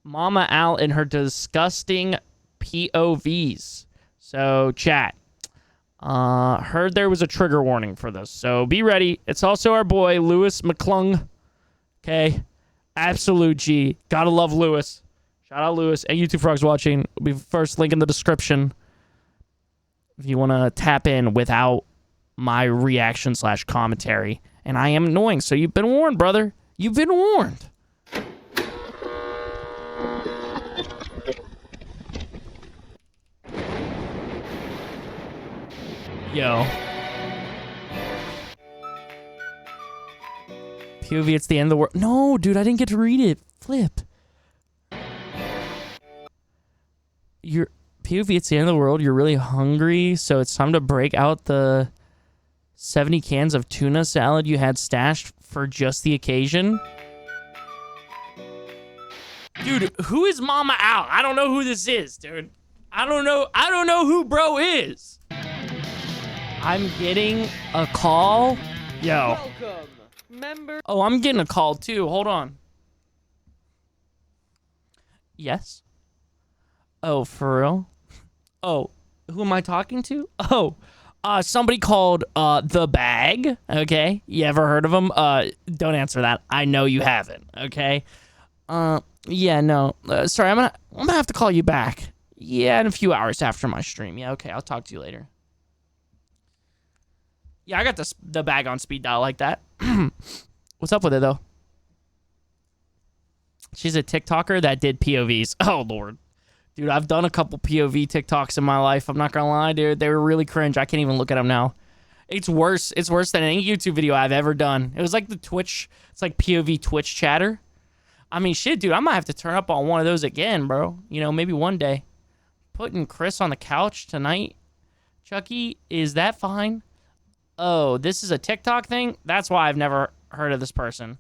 Mama Al and her disgusting POVs. So, chat. Heard there was a trigger warning for this, so be ready. It's also our boy, Lewis McClung. Okay? Absolute G. Gotta love Lewis. Shout out Lewis. And YouTube Frogs watching. Will be first link in the description if you want to tap in without my reaction / commentary. And I am annoying, so you've been warned, brother. You've been warned. Yo. POV, it's the end of the world. No, dude, I didn't get to read it. Flip. Your POV, it's the end of the world. You're really hungry, so it's time to break out the 70 cans of tuna salad you had stashed for just the occasion. Dude, who is Mama Al? I don't know who this is, dude. I don't know who bro is. I'm getting a call. Yo. Welcome, member. Oh, I'm getting a call too. Hold on. Yes? Oh, for real? Oh, who am I talking to? Oh, somebody called The Bag. Okay. You ever heard of him? Don't answer that. I know you haven't. Okay. Yeah, no. Sorry, I'm gonna have to call you back. Yeah, in a few hours after my stream. Yeah, okay. I'll talk to you later. Yeah, I got the bag on speed dial like that. What's up with it, though? She's a TikToker that did POVs. Oh, Lord. Dude, I've done a couple POV TikToks in my life. I'm not gonna lie, dude. They were really cringe. I can't even look at them now. It's worse. It's worse than any YouTube video I've ever done. It was like the Twitch. It's like POV Twitch chatter. I mean, shit, dude. I might have to turn up on one of those again, bro. You know, maybe one day. Putting Chris on the couch tonight. Chucky, is that fine? Oh, this is a TikTok thing? That's why I've never heard of this person.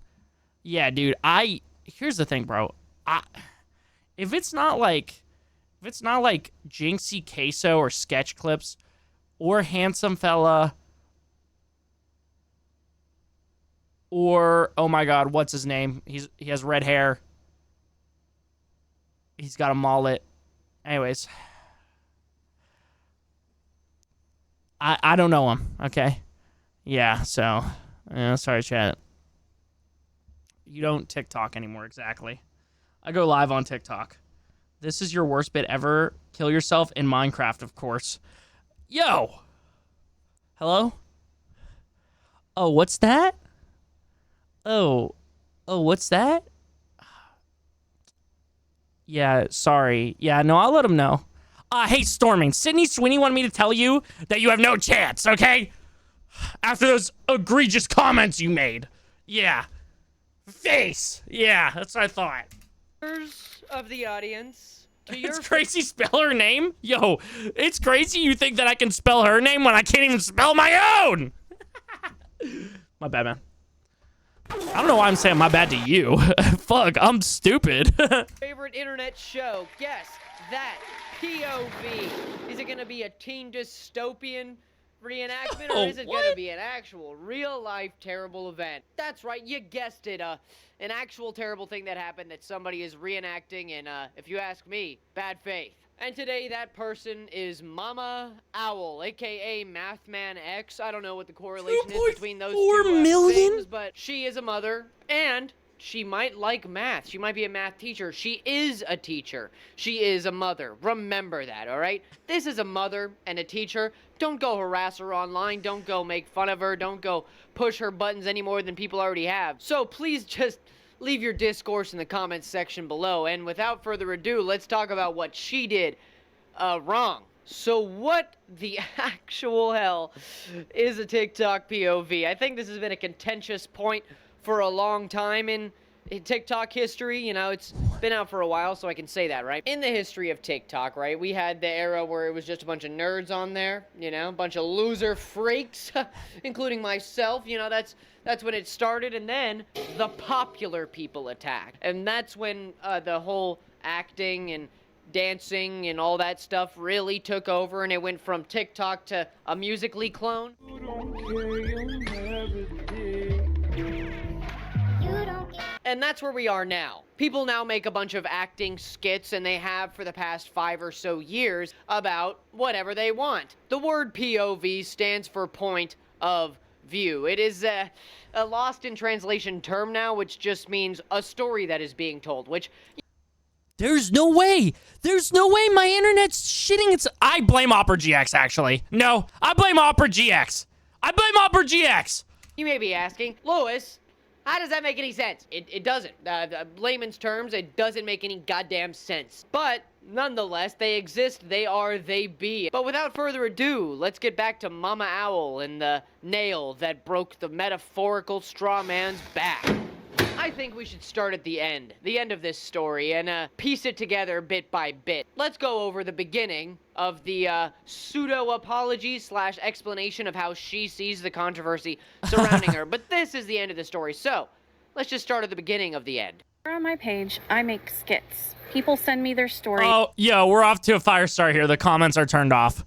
Yeah, dude, here's the thing, bro. If it's not like Jinxie Queso or Sketch Clips or Handsome Fella or, oh my God, what's his name? He has red hair. He's got a mullet. Anyways. I don't know him, okay? Yeah, so, sorry, chat. You don't TikTok anymore, exactly. I go live on TikTok. This is your worst bit ever. Kill yourself in Minecraft, of course. Yo! Hello? Oh, what's that? Oh, what's that? Yeah, sorry. Yeah, no, I'll let him know. Hey, Storming, Sydney Sweeney wanted me to tell you that you have no chance, okay? After those egregious comments you made. Yeah. Face. Yeah, that's what I thought. Of the audience. It's crazy spell her name? Yo, it's crazy you think that I can spell her name when I can't even spell my own! My bad, man. I don't know why I'm saying my bad to you. Fuck, I'm stupid. Favorite internet show. Guess that. POV. Is it going to be a teen dystopian reenactment, or is it going to be an actual, real-life terrible event? That's right, you guessed it. An actual terrible thing that happened that somebody is reenacting, and if you ask me, bad faith. And today, that person is Mama Owl, aka Mathman X. I don't know what the correlation is between those two things, but she is a mother, and she might like math. She might be a math teacher. She is a teacher. She is a mother. Remember that, all right? This is a mother and a teacher. Don't go harass her online. Don't go make fun of her. Don't go push her buttons any more than people already have. So please just leave your discourse in the comments section below. And without further ado, let's talk about what she did wrong. So what the actual hell is a TikTok POV? I think this has been a contentious point for a long time in TikTok history. You know, it's been out for a while, so I can say that, right? In the history of TikTok, right, we had the era where it was just a bunch of nerds on there, you know, a bunch of loser freaks, including myself. You know, that's when it started, and then the popular people attacked. And that's when the whole acting and dancing and all that stuff really took over, and it went from TikTok to a Musical.ly clone. And that's where we are now. People now make a bunch of acting skits, and they have for the past 5 or so years, about whatever they want. The word POV stands for point of view. It is a lost in translation term now, which just means a story that is being told, which... There's no way. There's no way my internet's shitting. I blame Opera GX, actually. No, I blame Opera GX. I blame Opera GX. You may be asking, Lewis, how does that make any sense? It doesn't. Layman's terms, it doesn't make any goddamn sense. But nonetheless, they exist, they are, they be. But without further ado, let's get back to Mama Owl and the nail that broke the metaphorical straw man's back. I think we should start at the end of this story, and piece it together bit by bit. Let's go over the beginning of the pseudo-apology / explanation of how she sees the controversy surrounding her. But this is the end of the story, so let's just start at the beginning of the end. On my page, I make skits. People send me their stories. Oh, yo, we're off to a fire start here. The comments are turned off.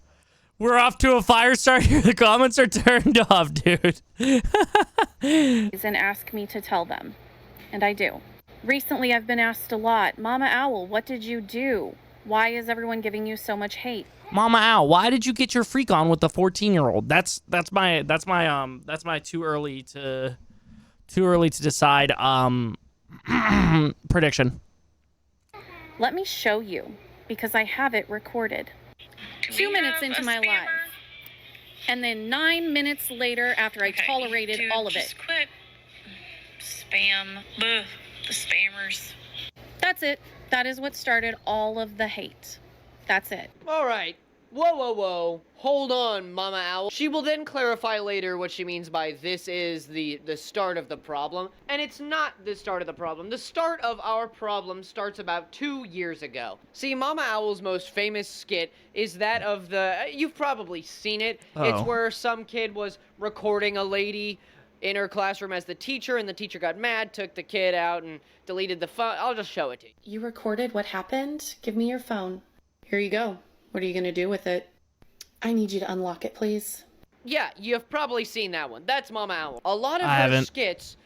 We're off to a fire start here. The comments are turned off, dude. And ask me to tell them. And I do. Recently, I've been asked a lot, Mama Owl, what did you do? Why is everyone giving you so much hate? Mama Owl, why did you get your freak on with the 14-year-old? That's my too early to decide prediction. Let me show you, because I have it recorded. 2 minutes into my live. And then 9 minutes later, after I tolerated all of it. Just quit. Spam. Ugh, the spammers. That's it. That is what started all of the hate. That's it. All right. Whoa. Hold on, Mama Owl. She will then clarify later what she means by this is the start of the problem. And it's not the start of the problem. The start of our problem starts about 2 years ago. See, Mama Owl's most famous skit is that of you've probably seen it. Oh. It's where some kid was recording a lady in her classroom as the teacher, and the teacher got mad, took the kid out, and deleted the phone. I'll just show it to you. You recorded what happened? Give me your phone. Here you go. What are you gonna do with it? I need you to unlock it, please. Yeah, you've probably seen that one. That's Mama Owl. A lot of I her haven't. skits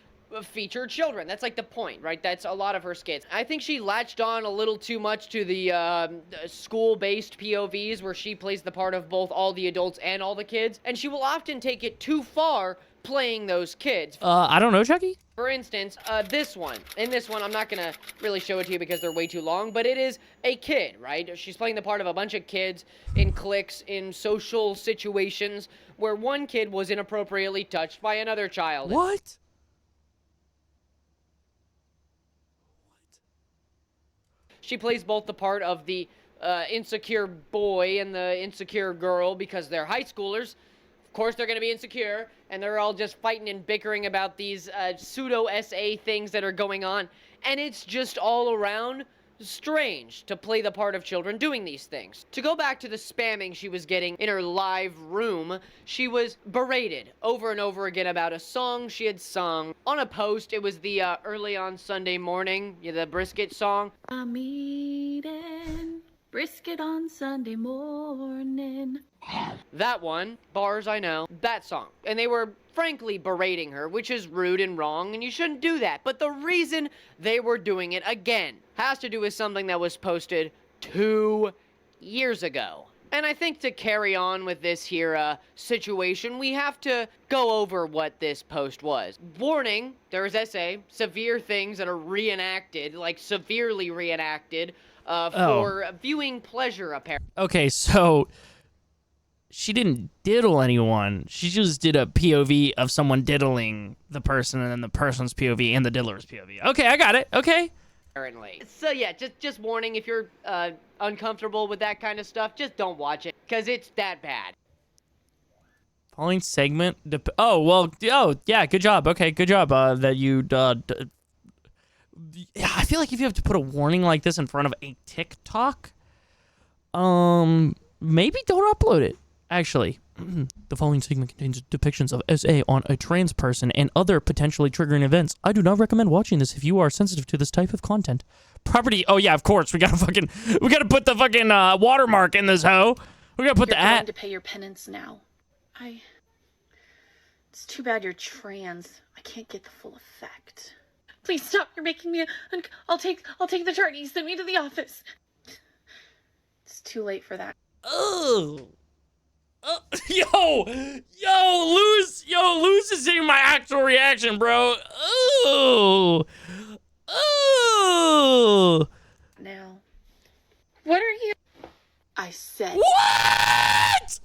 feature children. That's like the point, right? That's a lot of her skits. I think she latched on a little too much to the school-based POVs, where she plays the part of both all the adults and all the kids, and she will often take it too far playing those kids. I don't know, Chucky. For instance, this one. In this one, I'm not gonna really show it to you because they're way too long, but it is a kid, right? She's playing the part of a bunch of kids in cliques, in social situations, where one kid was inappropriately touched by another child. What? She plays both the part of the insecure boy and the insecure girl because they're high schoolers. Of course, they're going to be insecure, and they're all just fighting and bickering about these pseudo-SA things that are going on. And it's just all around strange to play the part of children doing these things. To go back to the spamming she was getting in her live room, she was berated over and over again about a song she had sung. On a post, it was the Early on Sunday Morning, the brisket song. I'm eating brisket on Sunday morning. That one, bars I know, that song. And they were frankly berating her, which is rude and wrong, and you shouldn't do that. But the reason they were doing it, again, has to do with something that was posted 2 years ago. And I think to carry on with this here situation, we have to go over what this post was. Warning, there is severe things that are reenacted, like severely reenacted, for viewing pleasure, apparently. Okay, so she didn't diddle anyone. She just did a POV of someone diddling the person, and then the person's POV and the diddler's POV. Okay, I got it. Okay. Apparently. So yeah, just warning, if you're uncomfortable with that kind of stuff, just don't watch it, because it's that bad. Following segment. Yeah, good job. Okay, good job. That you. Yeah, I feel like if you have to put a warning like this in front of a TikTok, maybe don't upload it. Actually, the following segment contains depictions of SA on a trans person and other potentially triggering events. I do not recommend watching this if you are sensitive to this type of content. Property. Oh yeah, of course. We gotta put the fucking watermark in this hoe. We gotta put You're the going at. to pay your penance now. It's too bad you're trans. I can't get the full effect. Please stop. You're making me. I'll take the chart. You send me to the office. It's too late for that. Oh. Yo, Luz is seeing my actual reaction, bro. Oh. Oh. Now, what are you? I said. What?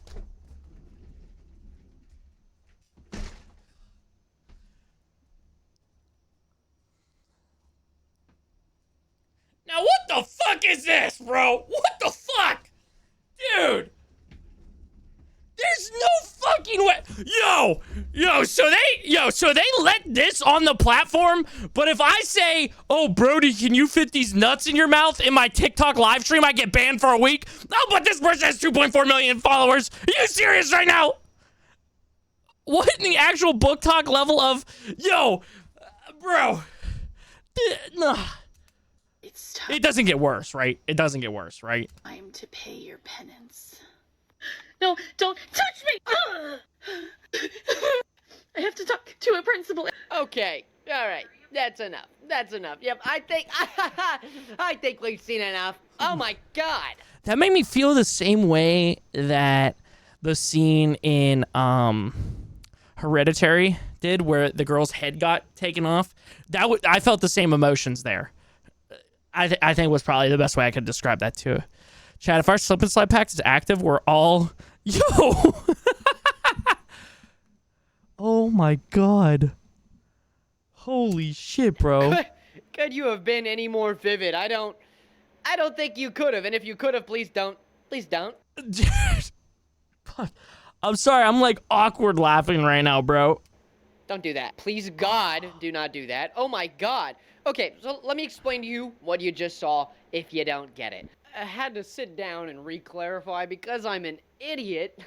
Now what the fuck is this, bro? What the fuck? Dude. There's no fucking way. So they let this on the platform, but if I say, oh, Brody, can you fit these nuts in your mouth in my TikTok live stream, I get banned for a week? Oh, but this person has 2.4 million followers. Are you serious right now? What in the actual book talk level of, bro? It's time. It doesn't get worse, right? It doesn't get worse, right? Time to pay your penance. No, don't touch me! I have to talk to a principal. Okay, all right, that's enough. That's enough. Yep, I think we've seen enough. Oh my god. That made me feel the same way that the scene in Hereditary did, where the girl's head got taken off. I felt the same emotions there. I think was probably the best way I could describe that too. Chad, if our slip and slide pack is active, we're all Oh my god. Holy shit, bro. Could you have been any more vivid? I don't think you could have. And if you could have, please don't. Please don't. Dude. Fuck. I'm sorry. I'm like awkward laughing right now, bro. Don't do that. Please, God, do not do that. Oh my god. Okay, so let me explain to you what you just saw if you don't get it. I had to sit down and re-clarify because I'm an idiot.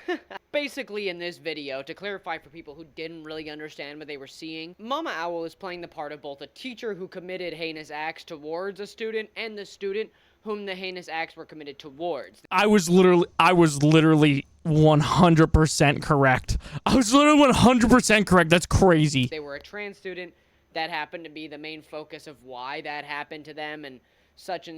Basically, in this video, to clarify for people who didn't really understand what they were seeing, Mama Owl is playing the part of both a teacher who committed heinous acts towards a student and the student whom the heinous acts were committed towards. I was literally 100% correct. I was literally 100% correct. That's crazy. They were a trans student. That happened to be the main focus of why that happened to them and such.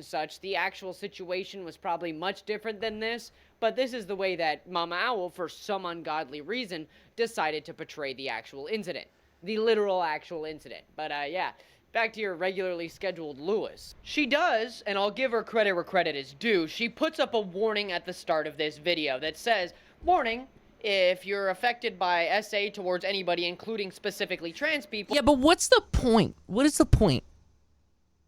The actual situation was probably much different than this, but this is the way that Mama Owl, for some ungodly reason, decided to portray the actual incident. The literal actual incident. But, yeah. Back to your regularly scheduled Lewis. She does, and I'll give her credit where credit is due, she puts up a warning at the start of this video that says, warning, if you're affected by SA towards anybody, including specifically trans people. Yeah, but what's the point? What is the point?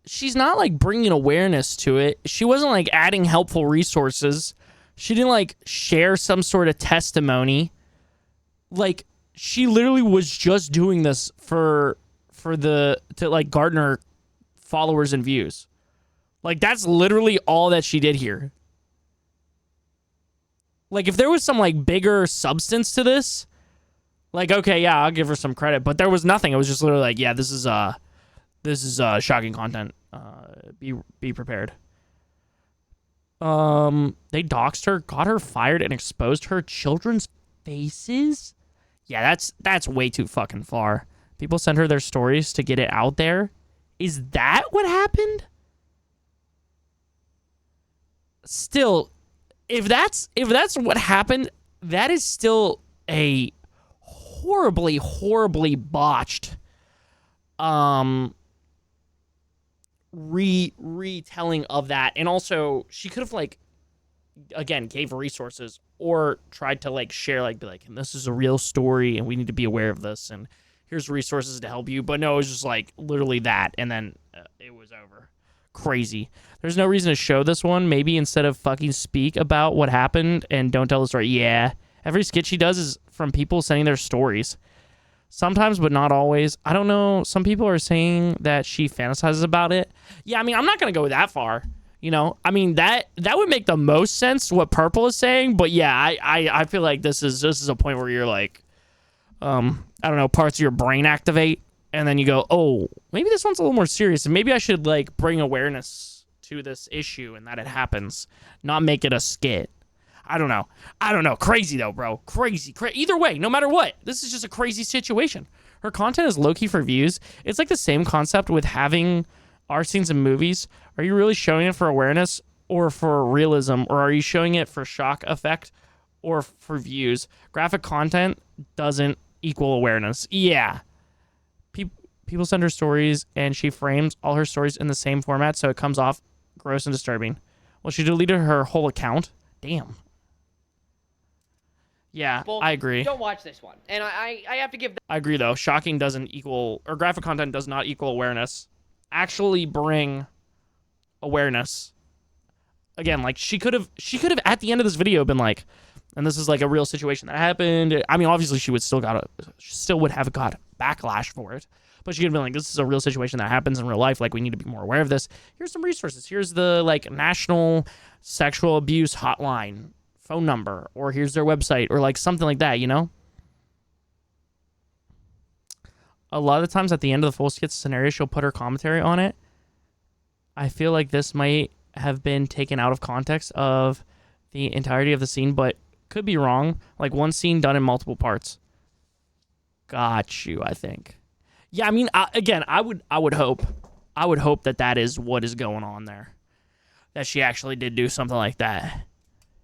She's not, like, bringing awareness to it. She wasn't, like, adding helpful resources. She didn't, like, share some sort of testimony. Like, she literally was just doing this to garner followers and views. Like, that's literally all that she did here. Like, if there was some, like, bigger substance to this, like, okay, yeah, I'll give her some credit. But there was nothing. It was just literally like, yeah, this is shocking content. Be prepared. They doxed her, got her fired, and exposed her children's faces? Yeah, that's way too fucking far. People sent her their stories to get it out there. Is that what happened? Still, if that's what happened, that is still a horribly, horribly botched retelling of that. And also, she could have, like, again, gave resources or tried to, like, share, like, be like, and this is a real story and we need to be aware of this and here's resources to help you. But no, it was just, like, literally that, and then it was over. Crazy. There's no reason to show this one. Maybe instead of fucking speak about what happened and don't tell the story. Yeah. Every skit she does is from people sending their stories. Sometimes, but not always. I don't know. Some people are saying that she fantasizes about it. Yeah, I mean, I'm not going to go that far. You know, I mean, that would make the most sense what Purple is saying. But yeah, I feel like this is a point where you're like, I don't know, parts of your brain activate. And then you go, oh, maybe this one's a little more serious. And maybe I should, like, bring awareness to this issue and that it happens. Not make it a skit. I don't know. Crazy though, bro. Crazy. Either way, no matter what, this is just a crazy situation. Her content is low-key for views. It's like the same concept with having our scenes in movies. Are you really showing it for awareness or for realism, or are you showing it for shock effect or for views? Graphic content doesn't equal awareness. Yeah. People send her stories, and she frames all her stories in the same format, so it comes off gross and disturbing. Well, she deleted her whole account. Damn. Yeah, Well, I agree. Don't watch this one. And I have to give... I agree, though. Shocking doesn't equal... Or graphic content does not equal awareness. Actually bring awareness. Again, like, she could have, at the end of this video, been like, and this is, like, a real situation that happened. I mean, obviously, she would still would have got backlash for it. But she could have been like, this is a real situation that happens in real life. Like, we need to be more aware of this. Here's some resources. Here's the, like, National Sexual Abuse Hotline phone number, or here's their website, or like something like that, you know? A lot of the times at the end of the full skits scenario, she'll put her commentary on it. I feel like this might have been taken out of context of the entirety of the scene, but could be wrong. Like one scene done in multiple parts. Got you, I think. Yeah, I mean, again, I would hope that is what is going on there. That she actually did do something like that.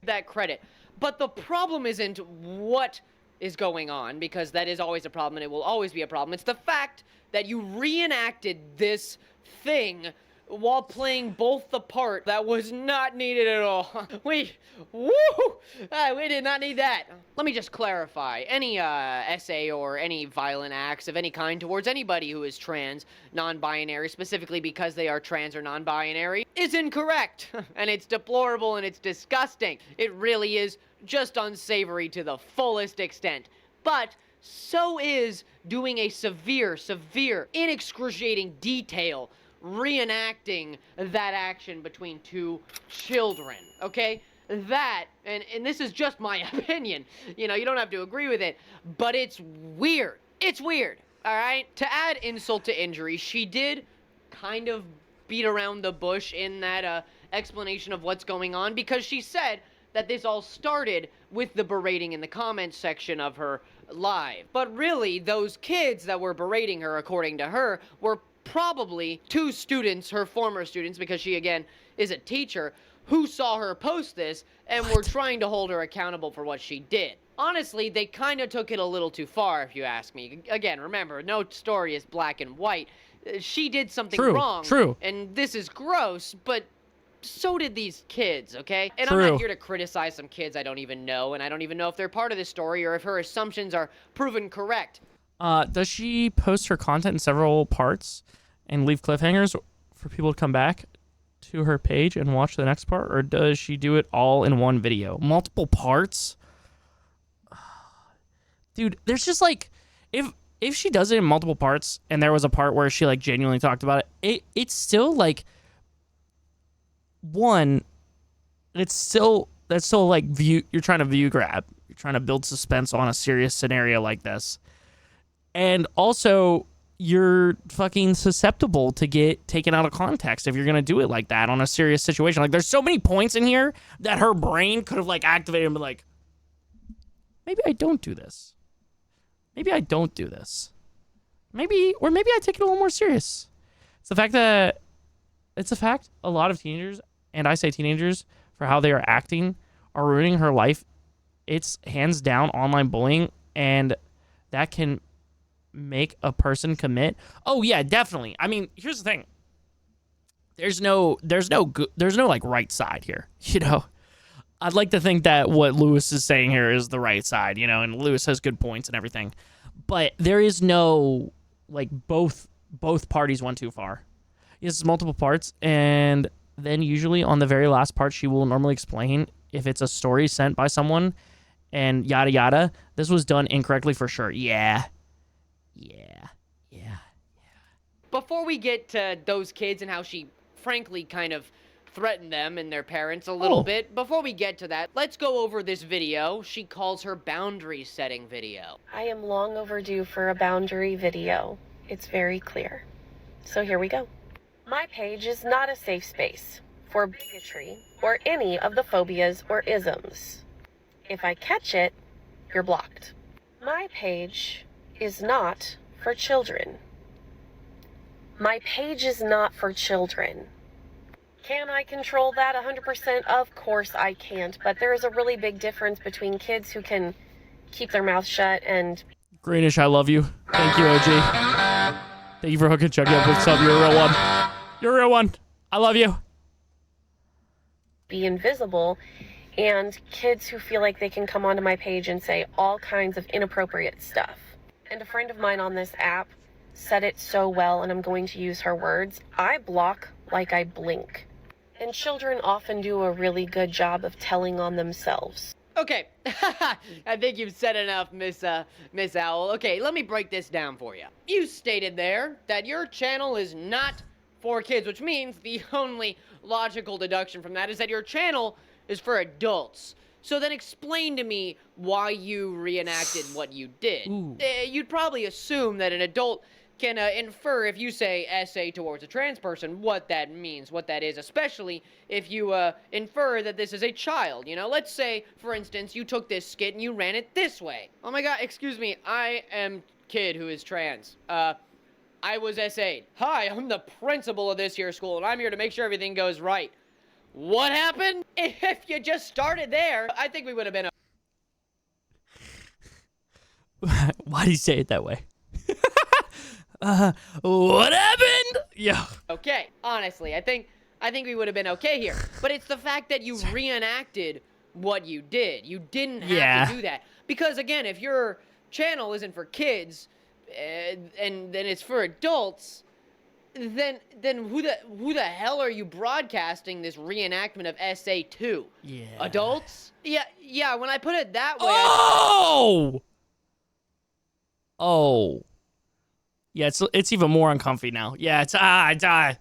That credit. But the problem isn't what is going on, because that is always a problem and it will always be a problem. It's the fact that you reenacted this thing while playing both the part that was not needed at all. We did not need that. Let me just clarify. Any essay or any violent acts of any kind towards anybody who is trans, non-binary, specifically because they are trans or non-binary, is incorrect. And it's deplorable and it's disgusting. It really is just unsavory to the fullest extent. But so is doing a severe, in excruciating detail reenacting that action between two children, okay? That, and this is just my opinion, you know, you don't have to agree with it, but it's weird. It's weird, all right? To add insult to injury, she did kind of beat around the bush in that explanation of what's going on, because she said that this all started with the berating in the comments section of her live. But really, those kids that were berating her, according to her, were probably two students, her former students, because she, again, is a teacher, who saw her post this and were trying to hold her accountable for what she did. Honestly, they kind of took it a little too far, if you ask me. Again, remember, no story is black and white. She did something wrong. True. And this is gross, but so did these kids, okay? And I'm not here to criticize some kids I don't even know, and I don't even know if they're part of this story or if her assumptions are proven correct. Does she post her content in several parts and leave cliffhangers for people to come back to her page and watch the next part, or does she do it all in one video? Multiple parts? Dude, there's just like, if she does it in multiple parts and there was a part where she like genuinely talked about it's still like, one, that's still like you're trying to view grab. You're trying to build suspense on a serious scenario like this. And also, you're fucking susceptible to get taken out of context if you're going to do it like that on a serious situation. Like, there's so many points in here that her brain could have, like, activated and been like, maybe I don't do this. Maybe I don't do this. Maybe I take it a little more serious. It's a fact a lot of teenagers, and I say teenagers, for how they are acting, are ruining her life. It's hands down online bullying, and that can make a person commit. Oh yeah, definitely. I mean, here's the thing. There's no like right side here, you know. I'd like to think that what Lewis is saying here is the right side, you know, and Lewis has good points and everything. But there is no like both parties went too far. It's multiple parts, and then usually on the very last part she will normally explain if it's a story sent by someone and yada yada. This was done incorrectly for sure. Yeah. Before we get to those kids and how she frankly kind of threatened them and their parents a little bit, before we get to that, let's go over this video she calls her boundary setting video. I am long overdue for a boundary video. It's very clear. So here we go. My page is not a safe space for bigotry or any of the phobias or isms. If I catch it, you're blocked. My page is not for children. My page is not for children. Can I control that 100%? Of course I can't, but there is a really big difference between kids who can keep their mouth shut and... Greenish, I love you. Thank you, OG. Thank you for hooking Chucky up with sub. You're a real one. You're a real one. I love you. be invisible, and kids who feel like they can come onto my page and say all kinds of inappropriate stuff. And a friend of mine on this app said it so well, and I'm going to use her words: I block like I blink. And children often do a really good job of telling on themselves. Okay, I think you've said enough, Miss Owl. Okay, let me break this down for you. You stated there that your channel is not for kids, which means the only logical deduction from that is that your channel is for adults. So then explain to me why you reenacted what you did. You'd probably assume that an adult can infer, if you say essay towards a trans person, what that means, what that is, especially if you infer that this is a child. You know, let's say, for instance, you took this skit and you ran it this way. Oh my god, excuse me, I am kid who is trans. I was essayed. Hi, I'm the principal of this here school, and I'm here to make sure everything goes right. What happened? If you just started there, I think we would have been... Why do you say it that way? What happened? Yeah. Okay, honestly, I think we would have been okay here. But it's the fact that you reenacted what you did. You didn't have to do that. Because again, if your channel isn't for kids, and then it's for adults, then who the hell are you broadcasting this reenactment of SA to? Yeah. Adults? Yeah, when I put it that way... Oh! Yeah, it's even more uncomfy now. Yeah,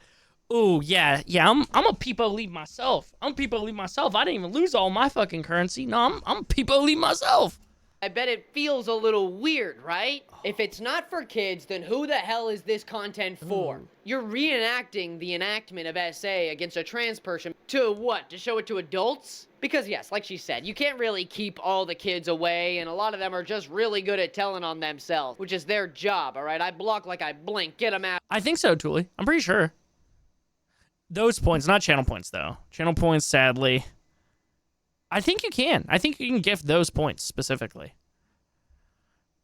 ooh, yeah, I'm a people leave myself. I didn't even lose all my fucking currency. No, I'm a people leave myself. I bet it feels a little weird, right? If it's not for kids, then who the hell is this content for? You're reenacting the enactment of SA against a trans person to what? To show it to adults? Because yes, like she said, you can't really keep all the kids away, and a lot of them are just really good at telling on themselves, which is their job, all right? I block like I blink. Get them out. I think so, Tooley. I'm pretty sure. Those points, not channel points, though. Channel points, sadly. I think you can. I think you can gift those points specifically.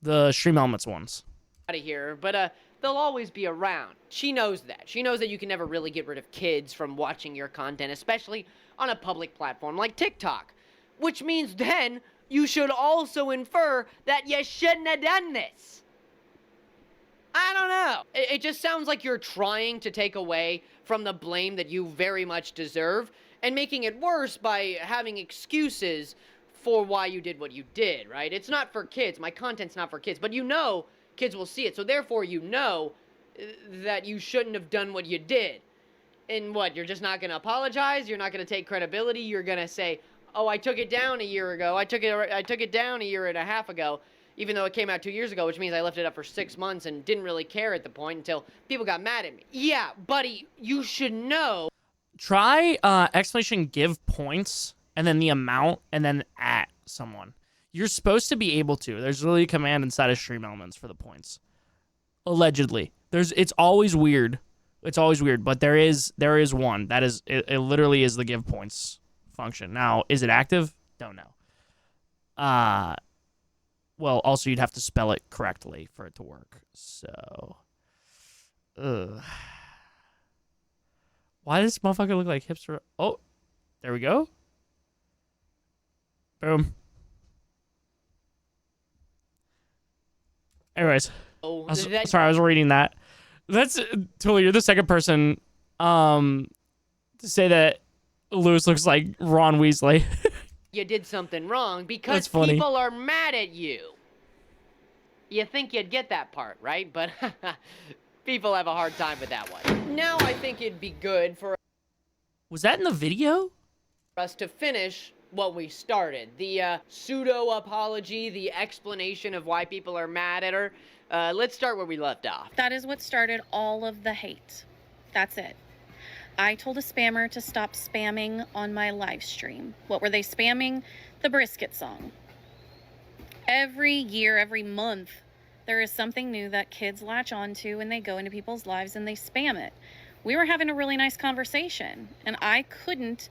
The Stream Elements ones. Out of here, but they'll always be around. She knows that. She knows that you can never really get rid of kids from watching your content, especially on a public platform like TikTok. Which means then you should also infer that you shouldn't have done this. I don't know. It just sounds like you're trying to take away from the blame that you very much deserve, and making it worse by having excuses for why you did what you did, right? It's not for kids. My content's not for kids. But you know kids will see it. So therefore you know that you shouldn't have done what you did. And what? You're just not going to apologize? You're not going to take credibility? You're going to say, oh, I took it down a year ago. I took it down a year and a half ago, even though it came out 2 years ago, which means I left it up for 6 months and didn't really care at the point until people got mad at me. Yeah, buddy, you should know. Try exclamation give points and then the amount and then at someone. You're supposed to be able to. There's literally a command inside of Stream Elements for the points. Allegedly. It's always weird. It's always weird, but there is one. That is it literally is the give points function. Now, is it active? Don't know. Well, also you'd have to spell it correctly for it to work. So why does this motherfucker look like hipster? Oh, there we go. Boom. Anyways, sorry, I was reading that. That's totally. You're the second person to say that Lewis looks like Ron Weasley. You did something wrong because people are mad at you. You think you'd get that part, right? But people have a hard time with that one. Now I think it'd be good for... Was that in the video? ...us to finish what we started. The pseudo-apology, the explanation of why people are mad at her. Let's start where we left off. That is what started all of the hate. That's it. I told a spammer to stop spamming on my live stream. What were they spamming? The brisket song. Every year, every month, there is something new that kids latch onto and they go into people's lives and they spam it. We were having a really nice conversation and I couldn't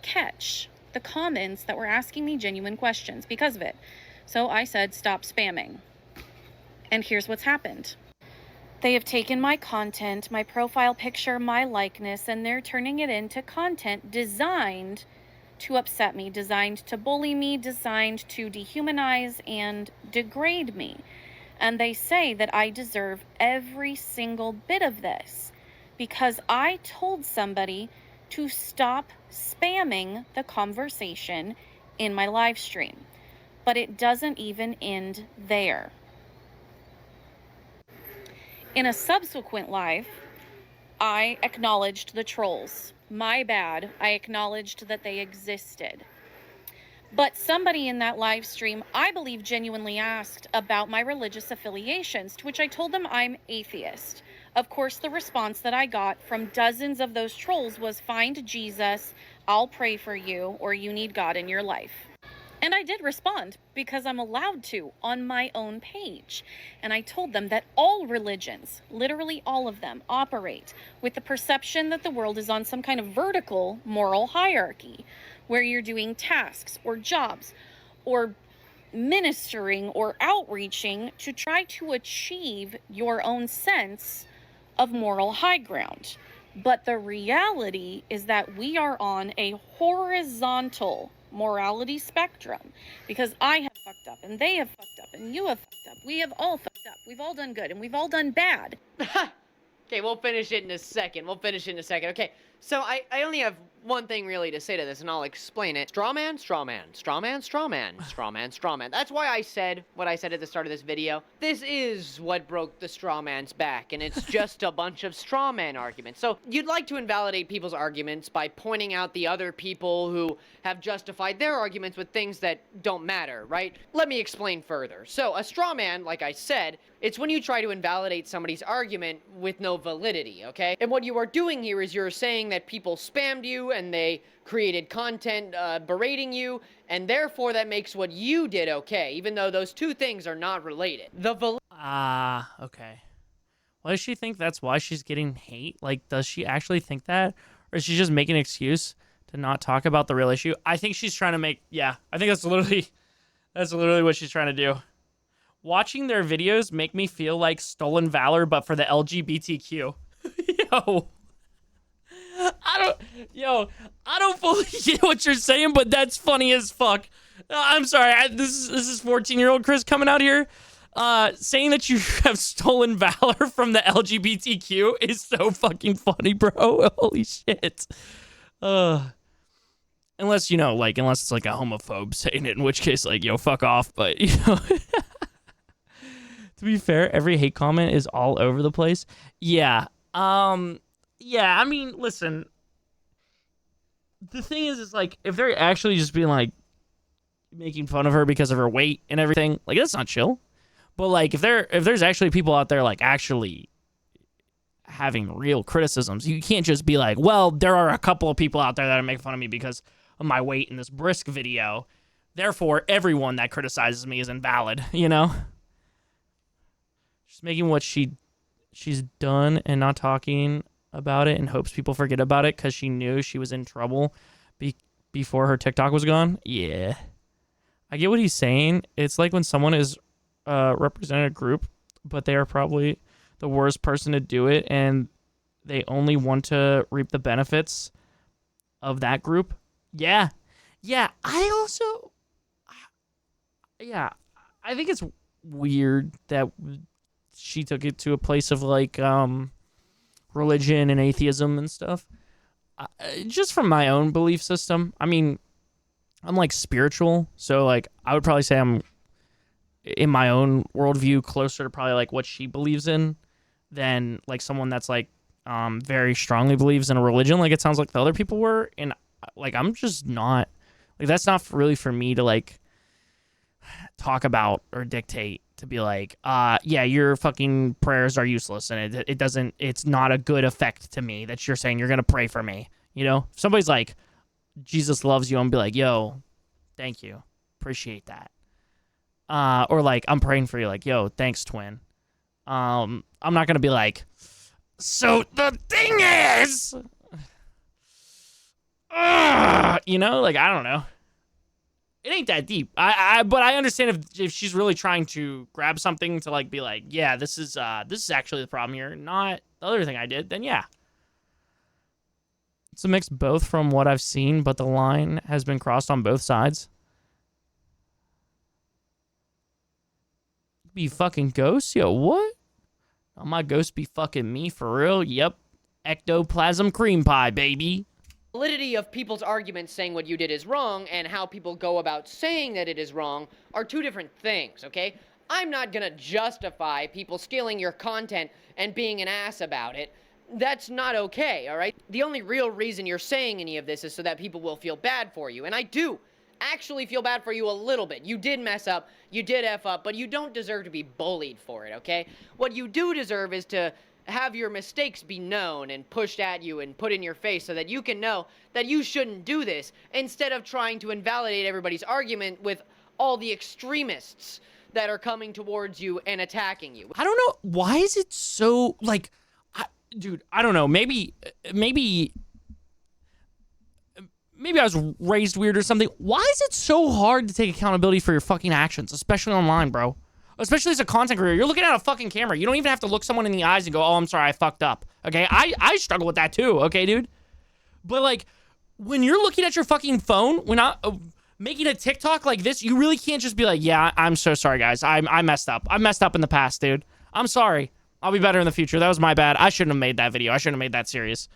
catch the comments that were asking me genuine questions because of it. So I said, stop spamming. And here's what's happened. They have taken my content, my profile picture, my likeness, and they're turning it into content designed to upset me, designed to bully me, designed to dehumanize and degrade me. And they say that I deserve every single bit of this because I told somebody to stop spamming the conversation in my live stream. But it doesn't even end there. In a subsequent live, I acknowledged the trolls. My bad. I acknowledged that they existed. But somebody in that live stream, I believe, genuinely asked about my religious affiliations, to which I told them I'm atheist. Of course, the response that I got from dozens of those trolls was, find Jesus, I'll pray for you, or you need God in your life. And I did respond because I'm allowed to on my own page. And I told them that all religions, literally all of them, operate with the perception that the world is on some kind of vertical moral hierarchy where you're doing tasks or jobs or ministering or outreaching to try to achieve your own sense of moral high ground. But the reality is that we are on a horizontal morality spectrum because I have fucked up and they have fucked up and you have fucked up. We have all fucked up. We've all done good and we've all done bad. Okay, we'll finish it in a second. Okay, so I only have one thing really to say to this, and I'll explain it. Straw man, straw man, straw man, straw man, straw man, straw man. That's why I said what I said at the start of this video. This is what broke the straw man's back, and it's just a bunch of straw man arguments. So you'd like to invalidate people's arguments by pointing out the other people who have justified their arguments with things that don't matter, right? Let me explain further. So a straw man, like I said, it's when you try to invalidate somebody's argument with no validity, okay? And what you are doing here is you're saying that people spammed you and they created content berating you, and therefore that makes what you did okay, even though those two things are not related. Okay. Why does she think that's why she's getting hate? Like, does she actually think that? Or is she just making an excuse to not talk about the real issue? I think she's trying to make, I think that's literally what she's trying to do. Watching their videos make me feel like stolen valor, but for the LGBTQ. I don't fully get what you're saying, but that's funny as fuck. I'm sorry. This is 14-year-old Chris coming out here, saying that you have stolen valor from the LGBTQ is so fucking funny, bro. Holy shit. Unless unless it's like a homophobe saying it, in which case, fuck off. But to be fair, every hate comment is all over the place. Yeah. I mean, listen. The thing is if they're actually just being making fun of her because of her weight and everything, that's not chill. But if there's actually people out there actually having real criticisms, you can't just be well, there are a couple of people out there that are making fun of me because of my weight in this brisk video. Therefore, everyone that criticizes me is invalid, She's making what she's done and not talking about it and hopes people forget about it because she knew she was in trouble before her TikTok was gone. Yeah. I get what he's saying. It's like when someone is representing a group, but they are probably the worst person to do it and they only want to reap the benefits of that group. Yeah. I think it's weird that she took it to a place of religion and atheism and stuff. Just from my own belief system, I mean, I'm spiritual, so I would probably say I'm in my own worldview closer to probably what she believes in than someone that's very strongly believes in a religion it sounds like the other people were. And I'm just not that's not really for me to talk about or dictate to be like, yeah, your fucking prayers are useless and it's not a good effect to me that you're saying you're going to pray for me. You know, if somebody's like, Jesus loves you, I'm be like, yo, thank you. Appreciate that. Or like, I'm praying for you, like, yo, thanks, twin. I'm not going to be like, so the thing is, you know, like, I don't know. It ain't that deep. But I understand if she's really trying to grab something to like be like, yeah, this is actually the problem here, not the other thing I did, then yeah. It's a mix both from what I've seen, but the line has been crossed on both sides. Be fucking ghosts? Yo, what? Oh, my ghost be fucking me for real? Yep. Ectoplasm cream pie, baby. Validity of people's arguments saying what you did is wrong and how people go about saying that it is wrong are two different things, okay? I'm not gonna justify people stealing your content and being an ass about it. That's not okay, all right? The only real reason you're saying any of this is so that people will feel bad for you, and I do actually feel bad for you a little bit. You did mess up, you did F up, but you don't deserve to be bullied for it, okay? What you do deserve is to have your mistakes be known and pushed at you and put in your face so that you can know that you shouldn't do this, instead of trying to invalidate everybody's argument with all the extremists that are coming towards you and attacking you. I don't know. Why is it so, like, dude, I don't know. Maybe I was raised weird or something. Why is it so hard to take accountability for your fucking actions, especially online, bro? Especially as a content creator. You're looking at a fucking camera. You don't even have to look someone in the eyes and go, oh, I'm sorry, I fucked up. Okay? I struggle with that too, okay, dude? But, like, when you're looking at your fucking phone, when making a TikTok like this, you really can't just be like, yeah, I'm so sorry, guys. I messed up. I messed up in the past, dude. I'm sorry. I'll be better in the future. That was my bad. I shouldn't have made that video. I shouldn't have made that serious.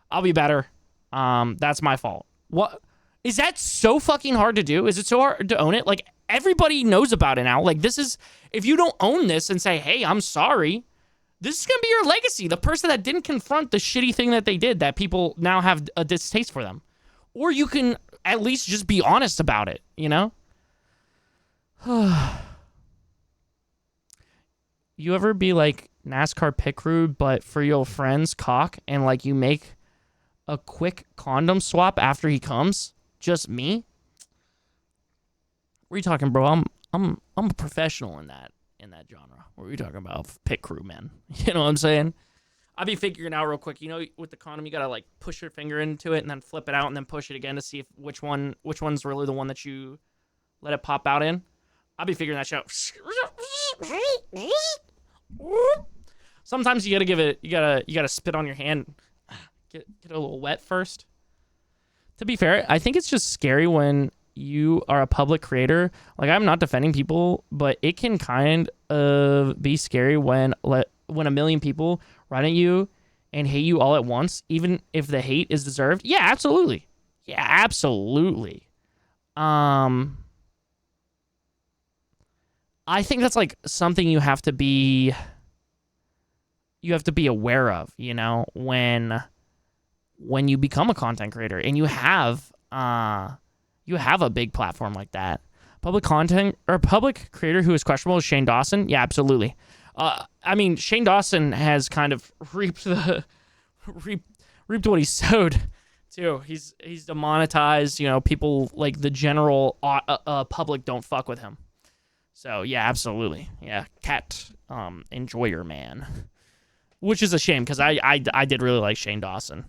I'll be better. That's my fault. What? Is that so fucking hard to do? Is it so hard to own it? Like, everybody knows about it now. Like, this is, if you don't own this and say, hey, I'm sorry, this is going to be your legacy. The person that didn't confront the shitty thing that they did, that people now have a distaste for them. Or you can at least just be honest about it, you know? You ever be like NASCAR pit crew, but for your friend's cock, and like you make a quick condom swap after he comes? Just me? What are you talking, bro? I'm a professional in that genre. What are you talking about? Pit crew, man. You know what I'm saying? I'll be figuring out real quick. You know, with the condom, you gotta like push your finger into it and then flip it out and then push it again to see if which one's really the one that you let it pop out in. I'll be figuring that shit out. Sometimes you gotta give it. You gotta spit on your hand. Get it a little wet first. To be fair, I think it's just scary when you are a public creator. Like, I'm not defending people, but it can kind of be scary when a million people run at you and hate you all at once, even if the hate is deserved. Yeah, absolutely. Yeah, absolutely. I think that's like something you have to be aware of, you know, when you become a content creator and you have a big platform like that. Public content or public creator who is questionable is Shane Dawson. Yeah, absolutely. I mean, Shane Dawson has kind of reaped what he sowed too. He's demonetized. You know, people like the general public don't fuck with him. So yeah, absolutely. Yeah, cat enjoyer man, which is a shame because I did really like Shane Dawson.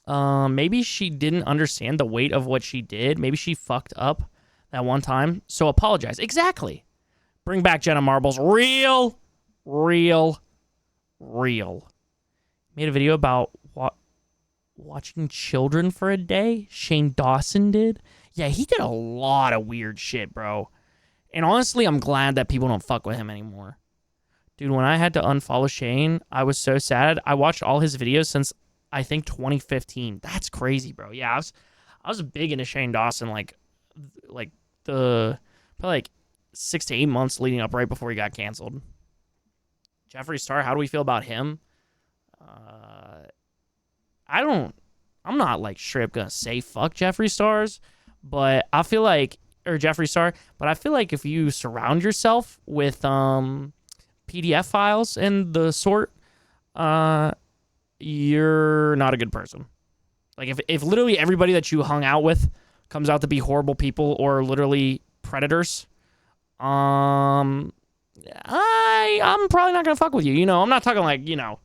Maybe she didn't understand the weight of what she did. Maybe she fucked up that one time. So apologize. Exactly. Bring back Jenna Marbles. Real. Made a video about watching children for a day. Shane Dawson did. Yeah, he did a lot of weird shit, bro. And honestly, I'm glad that people don't fuck with him anymore. Dude, when I had to unfollow Shane, I was so sad. I watched all his videos since I think 2015. That's crazy, bro. Yeah, I was big into Shane Dawson, like probably like 6 to 8 months leading up right before he got canceled. Jeffree Star, how do we feel about him? I'm not like straight up gonna say fuck Jeffree Stars, but I feel like or Jeffree Star, but I feel like if you surround yourself with PDF files and the sort, you're not a good person. Like if literally everybody that you hung out with comes out to be horrible people or literally predators, I'm probably not gonna fuck with you. You know, I'm not talking like, you know,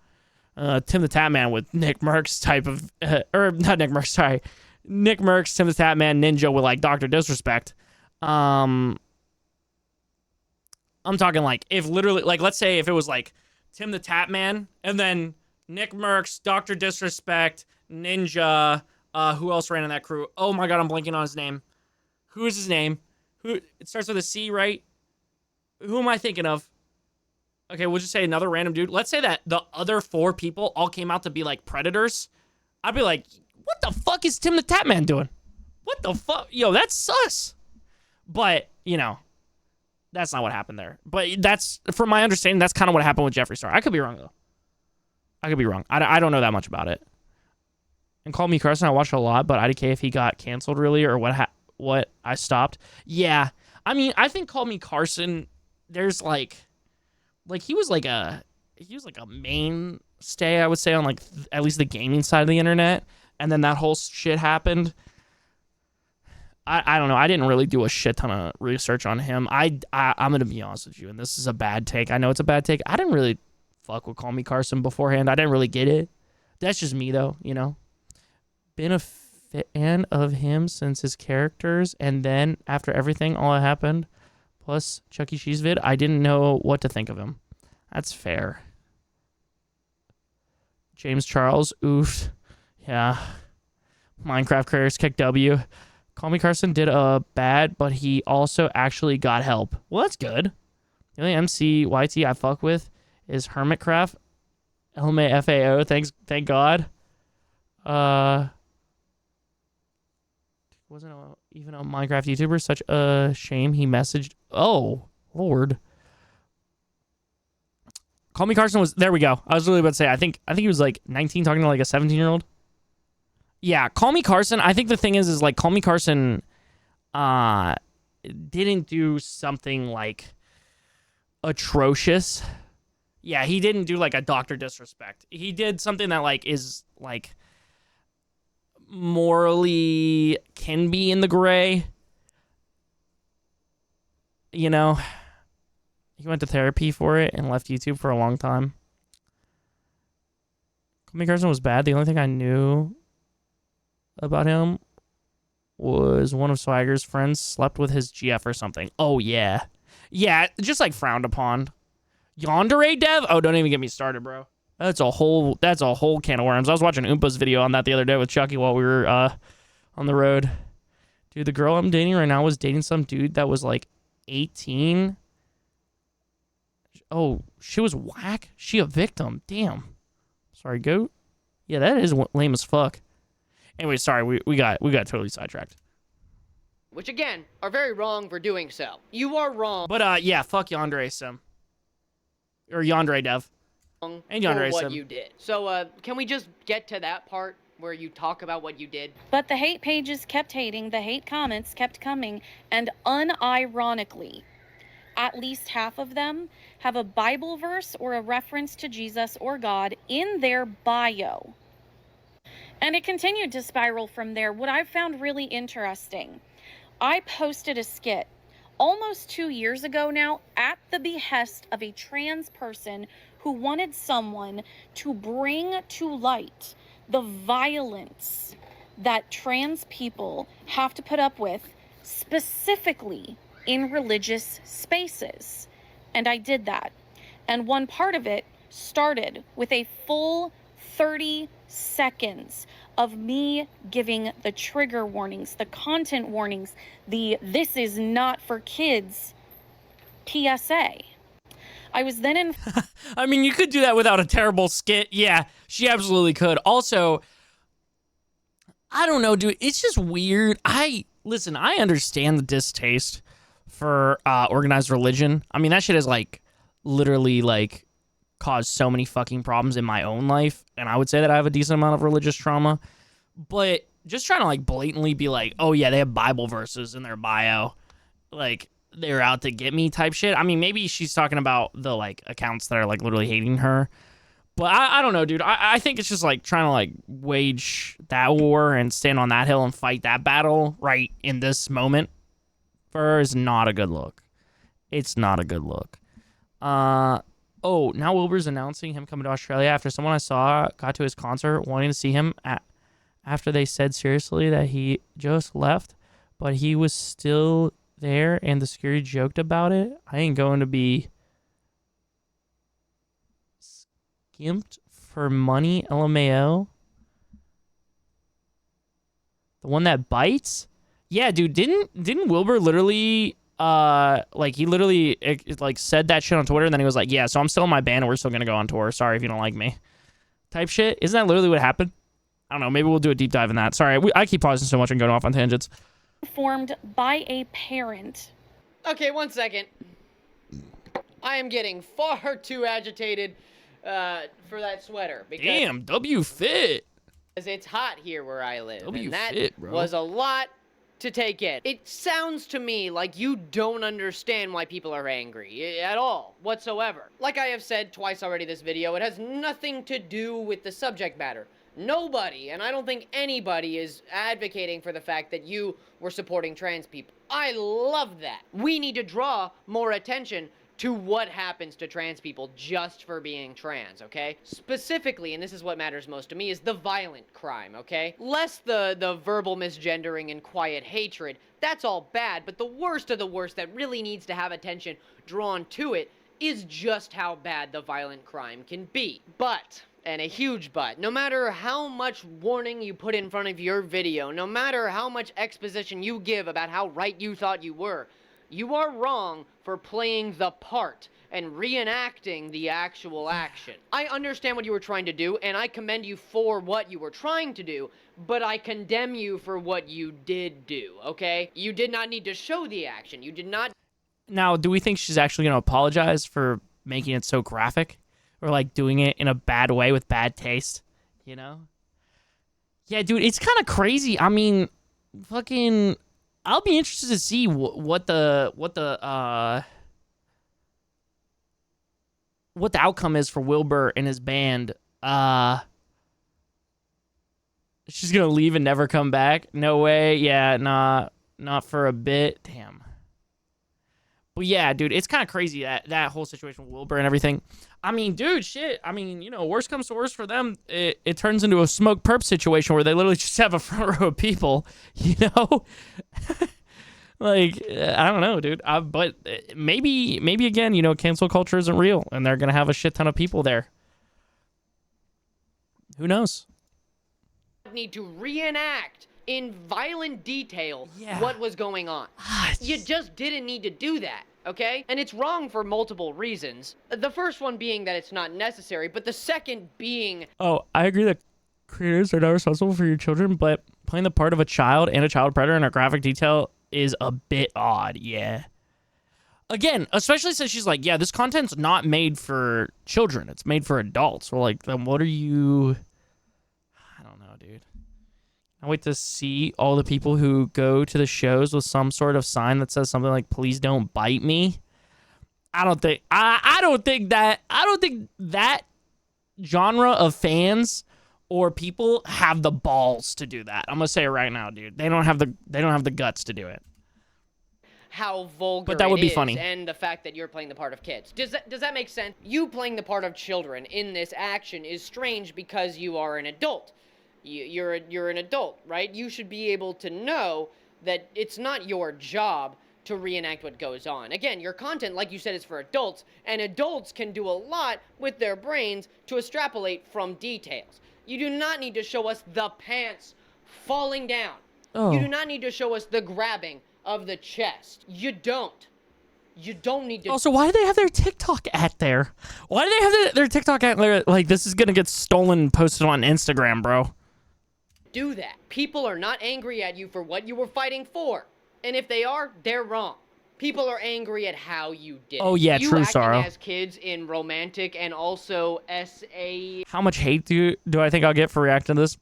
Tim the Tatman with Nick Merckx type of, or not Nick Merckx, sorry, Nick Merckx, Tim the Tatman, Ninja with like Dr. Disrespect. I'm talking like if literally, like let's say if it was like Tim the Tatman and then Nick Merckx, Dr. Disrespect, Ninja, who else ran in that crew? Oh my god, I'm blanking on his name. Who is his name? Who? It starts with a C, right? Who am I thinking of? Okay, we'll just say another random dude. Let's say that the other 4 people all came out to be like predators. I'd be like, what the fuck is Tim the Tatman doing? What the fuck? Yo, that's sus. But, you know, that's not what happened there. But that's, from my understanding, that's kind of what happened with Jeffree Star. I could be wrong, though. I could be wrong. I don't know that much about it. And Call Me Carson, I watched a lot, but IDK if he got canceled really or what I stopped. Yeah. I mean, I think Call Me Carson, there's like he was like a mainstay, I would say, on like at least the gaming side of the internet. And then that whole shit happened. I don't know. I didn't really do a shit ton of research on him. I'm going to be honest with you, and this is a bad take. I know it's a bad take. I didn't really fuck with Call Me Carson beforehand. I didn't really get it. That's just me, though, you know. Been a fan of him since his characters, and then after everything, all that happened, plus Chuck E. Cheese vid, I didn't know what to think of him. That's fair. James Charles, oof. Yeah. Minecraft creators kick W. Call Me Carson did a bad, but he also actually got help. Well, that's good. The only MCYT I fuck with is Hermitcraft. LMAFAO, thank God. Wasn't even a Minecraft YouTuber. Such a shame he messaged. Oh, Lord. Call Me Carson was, there we go. I was really about to say, I think he was like 19 talking to like a 17-year-old. Yeah, Call Me Carson. I think the thing is like Call Me Carson didn't do something like atrocious. Yeah, he didn't do like a Dr. Disrespect. He did something that like is like morally can be in the gray. You know, he went to therapy for it and left YouTube for a long time. Call Me Carson was bad. The only thing I knew about him was one of Swagger's friends slept with his GF or something. Oh, yeah. Yeah, just like frowned upon. Yandere dev? Oh, don't even get me started, bro. That's a whole can of worms. I was watching Oompa's video on that the other day with Chucky while we were on the road. Dude, the girl I'm dating right now was dating some dude that was like 18. Oh, she was whack? She a victim. Damn. Sorry, goat. Yeah, that is lame as fuck. Anyway, sorry, we got totally sidetracked. Which again, are very wrong for doing so. You are wrong. But yeah, fuck Yandere Sim. Or Yandere Dev. And Yandere for what Sim. you did. So can we just get to that part where you talk about what you did? But the hate pages kept hating, the hate comments kept coming, and unironically, at least half of them have a Bible verse or a reference to Jesus or God in their bio. And it continued to spiral from there. What I found really interesting, I posted a skit almost 2 years ago now at the behest of a trans person who wanted someone to bring to light the violence that trans people have to put up with, specifically in religious spaces. And I did that. And one part of it started with a full 30 seconds of me giving the trigger warnings, the content warnings, the "this is not for kids" PSA. I was then in... I mean, you could do that without a terrible skit. Yeah, she absolutely could. Also, I don't know, dude. It's just weird. Listen, I understand the distaste for organized religion. I mean, that shit is like literally like caused so many fucking problems in my own life, and I would say that I have a decent amount of religious trauma. But just trying to like blatantly be like, oh yeah, they have Bible verses in their bio. like they're out to get me type shit. I mean, maybe she's talking about the like accounts that are like literally hating her. But I don't know, dude. I think it's just like trying to like wage that war and stand on that hill and fight that battle right in this moment for her is not a good look. It's not a good look. Oh, now Wilbur's announcing him coming to Australia after someone I saw got to his concert wanting to see him after they said seriously that he just left, but he was still there and the security joked about it. I ain't going to be skimped for money, LMAO. The one that bites? Yeah, dude, didn't Wilbur literally like he literally like said that shit on Twitter and then he was like, yeah, so I'm still in my band and we're still gonna go on tour. Sorry if you don't like me. Type shit. Isn't that literally what happened? I don't know. Maybe we'll do a deep dive in that. Sorry, I keep pausing so much and going off on tangents. Formed by a parent. Okay, 1 second. I am getting far too agitated for that sweater. Because Damn, W fit. it's hot here where I live. W and that fit, bro. was a lot to take in. It sounds to me like you don't understand why people are angry at all, whatsoever. Like I have said twice already this video, it has nothing to do with the subject matter. Nobody, and I don't think anybody, is advocating for the fact that you were supporting trans people. I love that. We need to draw more attention to what happens to trans people just for being trans, okay? Specifically, and this is what matters most to me, is the violent crime, okay? Less the verbal misgendering and quiet hatred. That's all bad, but the worst of the worst that really needs to have attention drawn to it is just how bad the violent crime can be. But, and a huge but, no matter how much warning you put in front of your video, no matter how much exposition you give about how right you thought you were, you are wrong for playing the part and reenacting the actual action. I understand what you were trying to do, and I commend you for what you were trying to do, but I condemn you for what you did do, okay? You did not need to show the action. You did not... Now, do we think she's actually going to apologize for making it so graphic? Or, like, doing it in a bad way with bad taste? You know? Yeah, dude, it's kind of crazy. I mean, fucking... I'll be interested to see what the outcome is for Wilbur and his band. She's going to leave and never come back? No way. Yeah, nah, not for a bit. Damn. But yeah, dude, it's kind of crazy that whole situation with Wilbur and everything. I mean, dude, shit. I mean, you know, worst comes to worst for them, it turns into a smoke perp situation where they literally just have a front row of people, you know? Like, I don't know, dude. But maybe again, you know, cancel culture isn't real, and they're going to have a shit ton of people there. Who knows? Need to reenact in violent detail what was going on. You just didn't need to do that, okay? And it's wrong for multiple reasons. The first one being that it's not necessary, but the second being... Oh, I agree that creators are not responsible for your children, but playing the part of a child and a child predator in a graphic detail is a bit odd, yeah. Again, especially since she's like, yeah, this content's not made for children. It's made for adults. We're like, then what are you... I don't know, dude. I wait to see all the people who go to the shows with some sort of sign that says something like, please don't bite me. I don't think that genre of fans or people have the balls to do that. I'm gonna say it right now, dude. They don't have the guts to do it. How vulgar but that would it be is, funny. And the fact that you're playing the part of kids. Does that make sense? You playing the part of children in this action is strange because you are an adult. You're an adult, right? You should be able to know that it's not your job to reenact what goes on. Again, your content, like you said, is for adults, and adults can do a lot with their brains to extrapolate from details. You do not need to show us the pants falling down. Oh. You do not need to show us the grabbing of the chest. You don't. You don't need to... Also, why do they have their TikTok at there? Why do they have their TikTok at there? Like, this is gonna get stolen and posted on Instagram, bro. Do that. People are not angry at you for what you were fighting for. And if they are, they're wrong. People are angry at how you did it. Oh, yeah, you true, Sorrow. as kids in romantic and also SA... How much hate do I think I'll get for reacting to this?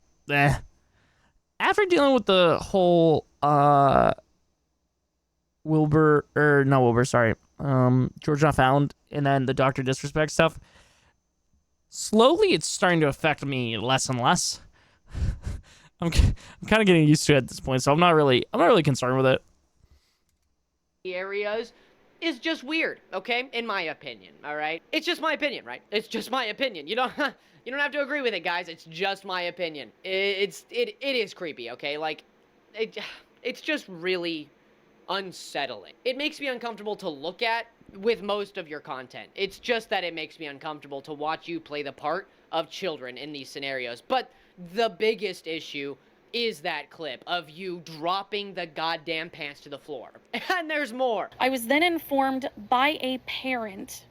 After dealing with the whole, Wilbur, or not Wilbur, sorry, George Not Found, and then the Dr. Disrespect stuff, slowly it's starting to affect me less and less. I'm kind of getting used to it at this point, so I'm not really concerned with it. Areas is just weird, okay? In my opinion, all right? It's just my opinion, right? It's just my opinion. You don't have to agree with it, guys. It's just my opinion. It is creepy, okay? Like, it's just really unsettling. It makes me uncomfortable to look at with most of your content. It's just that it makes me uncomfortable to watch you play the part of children in these scenarios. But the biggest issue is that clip of you dropping the goddamn pants to the floor. And there's more. I was then informed by a parent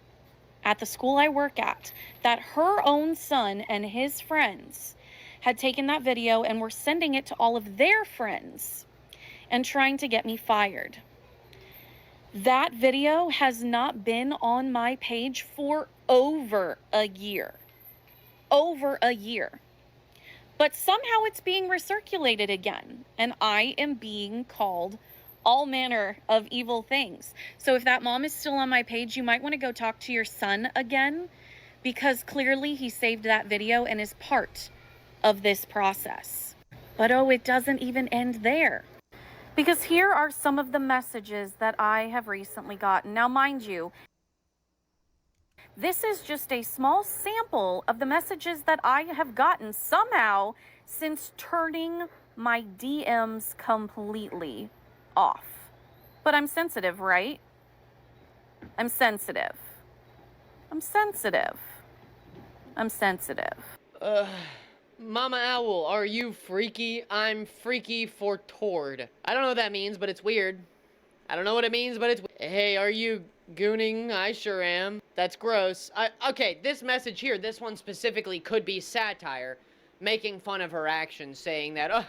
at the school I work at that her own son and his friends had taken that video and were sending it to all of their friends and trying to get me fired. That video has not been on my page for over a year. Over a year. But somehow it's being recirculated again, and I am being called all manner of evil things. So if that mom is still on my page, you might want to go talk to your son again, because clearly he saved that video and is part of this process. But oh, it doesn't even end there. Because here are some of the messages that I have recently gotten. Now, mind you, this is just a small sample of the messages that I have gotten somehow since turning my DMs completely off. But I'm sensitive, right? I'm sensitive. I'm sensitive. I'm sensitive. Mama Owl, are you freaky? I'm freaky for Tord. I don't know what that means, but it's weird. I don't know what it means, but it's... Hey, are you gooning? I sure am. That's gross. Okay, this message here, this one specifically could be satire, making fun of her actions, saying that, oh,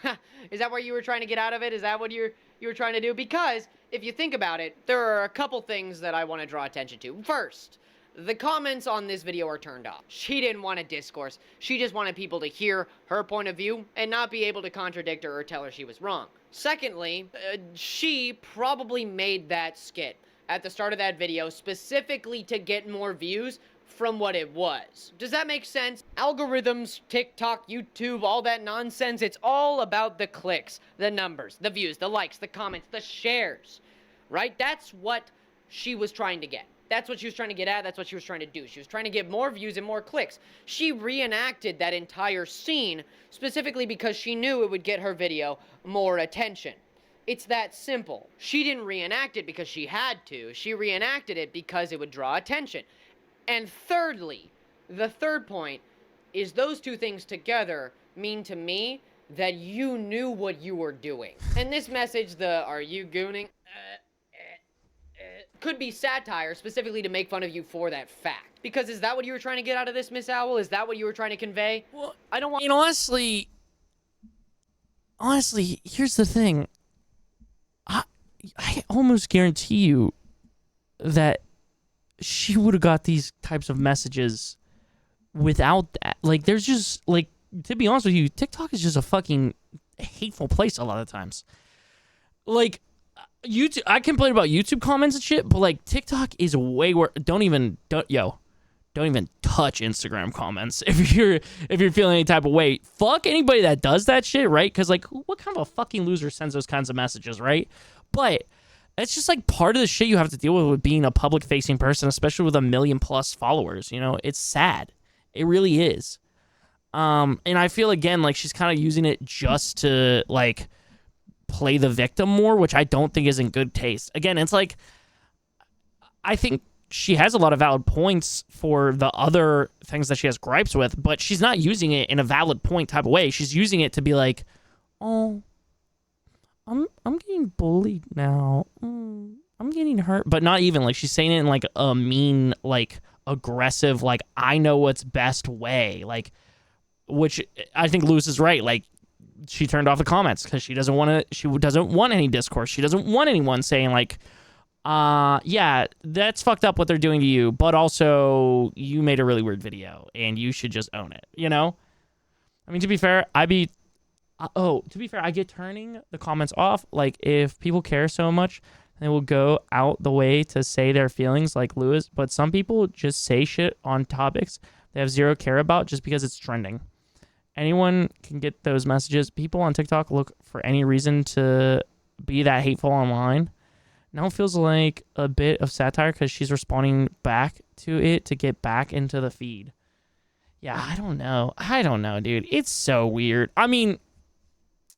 is that what you were trying to get out of it? Is that what you were trying to do? Because, if you think about it, there are a couple things that I want to draw attention to. First, the comments on this video are turned off. She didn't want a discourse. She just wanted people to hear her point of view and not be able to contradict her or tell her she was wrong. Secondly, she probably made that skit at the start of that video specifically to get more views from what it was. Does that make sense? Algorithms, TikTok, YouTube, all that nonsense, it's all about the clicks, the numbers, the views, the likes, the comments, the shares, right? That's what she was trying to get. That's what she was trying to get at. That's what she was trying to do. She was trying to get more views and more clicks. She reenacted that entire scene specifically because she knew it would get her video more attention. It's that simple. She didn't reenact it because she had to. She reenacted it because it would draw attention. And thirdly, the third point is those two things together mean to me that you knew what you were doing. And this message, the "are you gooning?" could be satire specifically to make fun of you for that fact. Because is that what you were trying to get out of this, Miss Owl? Is that what you were trying to convey? Well, I don't want... You know, honestly, here's the thing. I almost guarantee you that she would have got these types of messages without that. Like, there's just, like, to be honest with you, TikTok is just a fucking hateful place a lot of times. Like, YouTube, I complain about YouTube comments and shit, but like TikTok is way worse. Don't even touch Instagram comments if you're feeling any type of way. Fuck anybody that does that shit, right? Because like, what kind of a fucking loser sends those kinds of messages, right? But it's just like part of the shit you have to deal with being a public facing person, especially with 1 million+ followers. You know, it's sad. It really is. And I feel again like she's kind of using it just to like play the victim more, which I don't think is in good taste. Again, it's like, I think she has a lot of valid points for the other things that she has gripes with, but she's not using it in a valid point type of way. She's using it to be like, oh, I'm getting bullied now. I'm getting hurt, but not even like she's saying it in like a mean, like aggressive, like I know what's best way, like, which I think Luz is right. Like, she turned off the comments because she doesn't want any discourse. She doesn't want anyone saying like, yeah, that's fucked up what they're doing to you, but also you made a really weird video and you should just own it, you know? I mean, to be fair, I get turning the comments off. Like, if people care so much They will go out the way to say their feelings like Lewis, but some people just say shit on topics they have zero care about just because it's trending. Anyone can get those messages. People on TikTok look for any reason to be that hateful online. Now it feels like a bit of satire because she's responding back to it to get back into the feed. Yeah, I don't know, dude. It's so weird. I mean,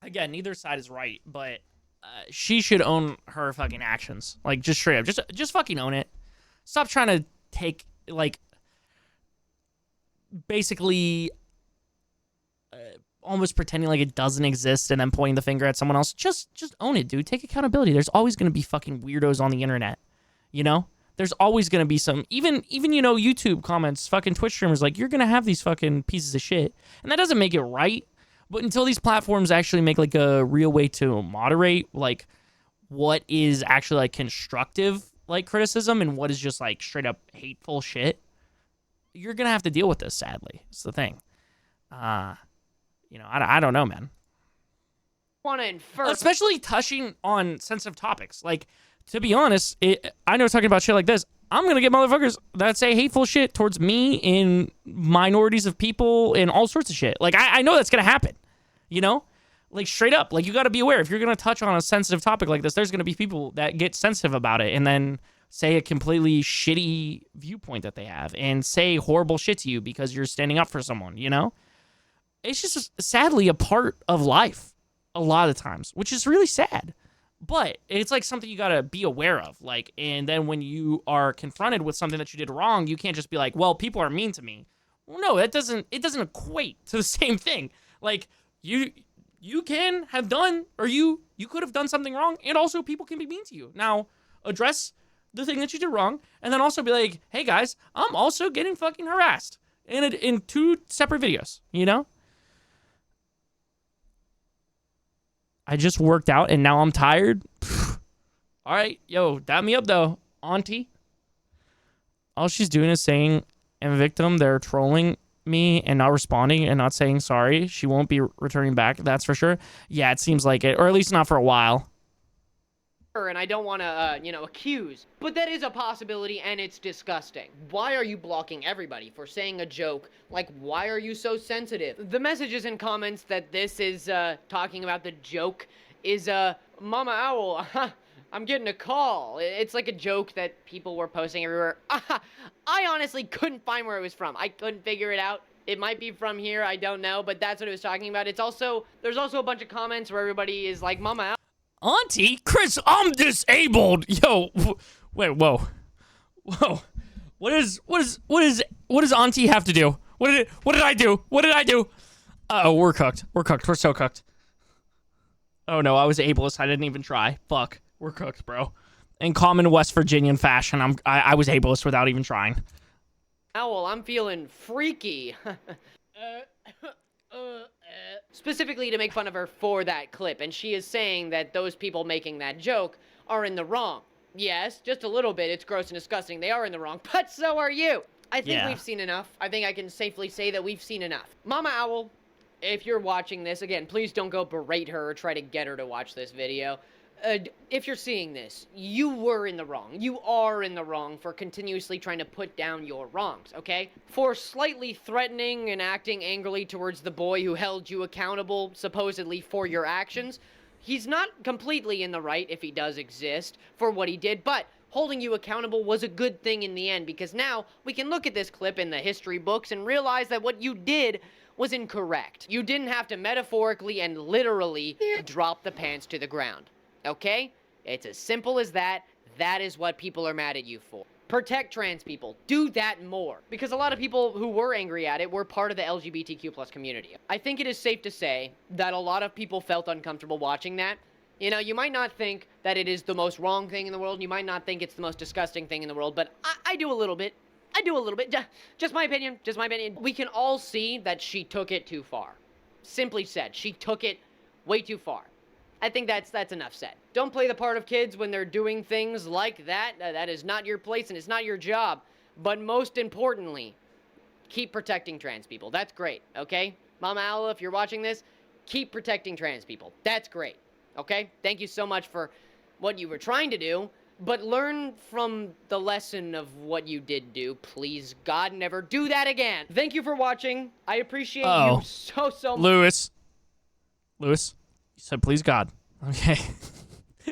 again, neither side is right, but she should own her fucking actions. Like, just straight up. Just fucking own it. Stop trying to take, like, basically almost pretending like it doesn't exist and then pointing the finger at someone else. Just own it, dude. Take accountability. There's always going to be fucking weirdos on the internet, you know? There's always going to be some, even you know, YouTube comments, fucking Twitch streamers, like, you're going to have these fucking pieces of shit. And that doesn't make it right. But until these platforms actually make, like, a real way to moderate, like, what is actually, like, constructive, like, criticism and what is just, like, straight up hateful shit, you're going to have to deal with this, sadly. It's the thing. You know, I don't know, man. Want to infer, Especially touching on sensitive topics. Like, to be honest, I know talking about shit like this, I'm going to get motherfuckers that say hateful shit towards me and minorities of people and all sorts of shit. Like, I know that's going to happen, you know? Like, straight up. Like, you got to be aware. If you're going to touch on a sensitive topic like this, there's going to be people that get sensitive about it and then say a completely shitty viewpoint that they have and say horrible shit to you because you're standing up for someone, you know? It's just sadly a part of life a lot of times, which is really sad. But it's like something you got to be aware of. Like, and then when you are confronted with something that you did wrong, you can't just be like, well, people are mean to me. Well, no, it doesn't equate to the same thing. Like, you can have done, or you could have done something wrong, and also people can be mean to you. Now, address the thing that you did wrong, and then also be like, hey guys, I'm also getting fucking harassed in 2 separate videos, you know? I just worked out and now I'm tired. All right, yo, dab me up though, auntie. All she's doing is saying, I'm a victim, they're trolling me and not responding and not saying sorry. She won't be returning back, that's for sure. Yeah, it seems like it, or at least not for a while. and I don't want to, you know, accuse, but that is a possibility and it's disgusting. Why are you blocking everybody for saying a joke? Like, why are you so sensitive? The messages and comments that this is, talking about the joke is, Mama Owl, I'm getting a call. It's like a joke that people were posting everywhere. I honestly couldn't find where it was from. I couldn't figure it out. It might be from here, I don't know, but that's what it was talking about. It's also, there's also a bunch of comments where everybody is like, Mama Owl. Auntie, Chris, I'm disabled. Yo, wait, whoa. What does Auntie have to do? What did I do? What did I do? Uh-oh, we're cooked. We're so cooked. Oh no, I was ableist. I didn't even try. Fuck. We're cooked, bro. In common West Virginian fashion, I was ableist without even trying. Owl, I'm feeling freaky. Specifically to make fun of her for that clip, and she is saying that those people making that joke are in the wrong. Yes, just a little bit. It's gross and disgusting. They are in the wrong, but so are you. I think we've seen enough. I think I can safely say that we've seen enough. Mama Owl, if you're watching this, again, please don't go berate her or try to get her to watch this video. If you're seeing this, you were in the wrong. You are in the wrong for continuously trying to put down your wrongs, okay? For slightly threatening and acting angrily towards the boy who held you accountable, supposedly, for your actions, he's not completely in the right, if he does exist, for what he did, but holding you accountable was a good thing in the end, because now we can look at this clip in the history books and realize that what you did was incorrect. You didn't have to metaphorically and literally drop the pants to the ground. Okay? It's as simple as that. That is what people are mad at you for. Protect trans people. Do that more. Because a lot of people who were angry at it were part of the LGBTQ+ community. I think it is safe to say that a lot of people felt uncomfortable watching that. You know, you might not think that it is the most wrong thing in the world. You might not think it's the most disgusting thing in the world, but I do a little bit. I do a little bit. Just my opinion. Just my opinion. We can all see that she took it too far. Simply said, she took it way too far. I think that's enough said. Don't play the part of kids when they're doing things like that. That is not your place and it's not your job. But most importantly, keep protecting trans people. That's great, okay? Mama Owl, if you're watching this, keep protecting trans people. That's great, okay? Thank you so much for what you were trying to do, but learn from the lesson of what you did do. Please, God, never do that again. Thank you for watching. I appreciate you so much. Lewis, you said please God. Okay.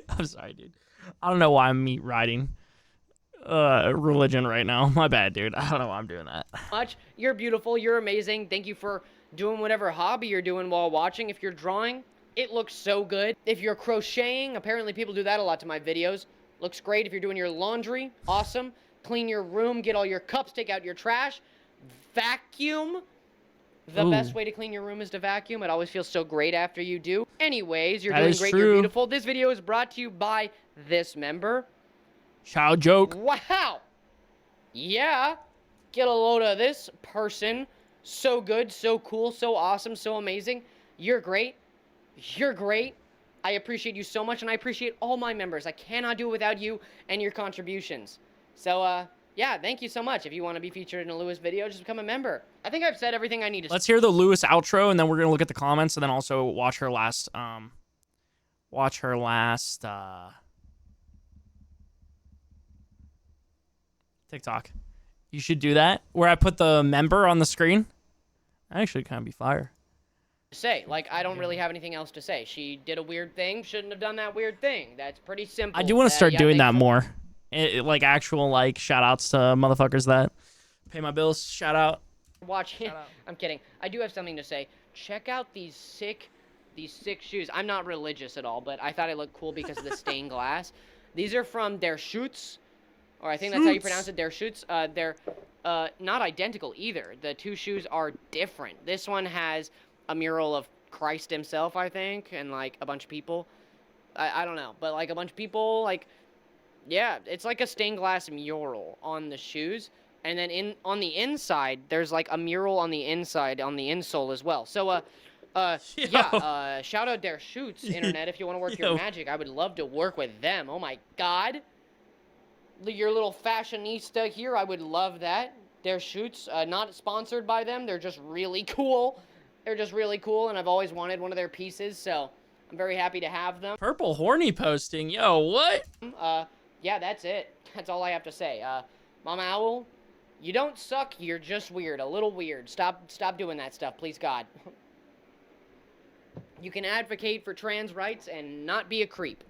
I'm sorry, dude. I don't know why I'm meat riding religion right now. My bad, dude. I don't know why I'm doing that. You're beautiful. You're amazing. Thank you for doing whatever hobby you're doing while watching. If you're drawing, it looks so good. If you're crocheting, apparently people do that a lot to my videos. Looks great. If you're doing your laundry, awesome. Clean your room, get all your cups, take out your trash, vacuum. The best way to clean your room is to vacuum. It always feels so great after you do. Anyways, you're doing great. You're beautiful. This video is brought to you by this member. Child joke. Wow. Yeah. Get a load of this person. So good, so cool, so awesome, so amazing. You're great. You're great. I appreciate you so much, and I appreciate all my members. I cannot do it without you and your contributions. So, yeah, thank you so much. If you want to be featured in a Lewis video, just become a member. I think I've said everything I need to say. Let's hear the Lewis outro, and then we're going to look at the comments, and then also watch her last, TikTok. You should do that, where I put the member on the screen. Actually, kind of be fire. Say, like, I don't really have anything else to say. She did a weird thing, shouldn't have done that weird thing. That's pretty simple. I do want to start doing that more. Like, actual, like, shout-outs to motherfuckers that pay my bills. Shout-out. I'm kidding. I do have something to say. Check out these sick shoes. I'm not religious at all, but I thought it looked cool because of the stained glass. These are from Der Schutz, or I think that's how you pronounce it, Der Schutz. They're not identical either. The two shoes are different. This one has a mural of Christ himself, I think, and, like, a bunch of people. I don't know, but, like, a bunch of people, like, yeah, it's like a stained glass mural on the shoes. And then on the inside, there's, like, a mural on the inside, on the insole as well. So, shout out Der Schutz, internet, if you want to work your magic. I would love to work with them. Oh, my God. Your little fashionista here, I would love that. Der Schutz, not sponsored by them. They're just really cool. They're just really cool, and I've always wanted one of their pieces, so I'm very happy to have them. Purple Horny posting. Yo, what? Yeah, that's it. That's all I have to say. Mama Owl, you don't suck. You're just weird. A little weird. Stop doing that stuff, please, God. You can advocate for trans rights and not be a creep.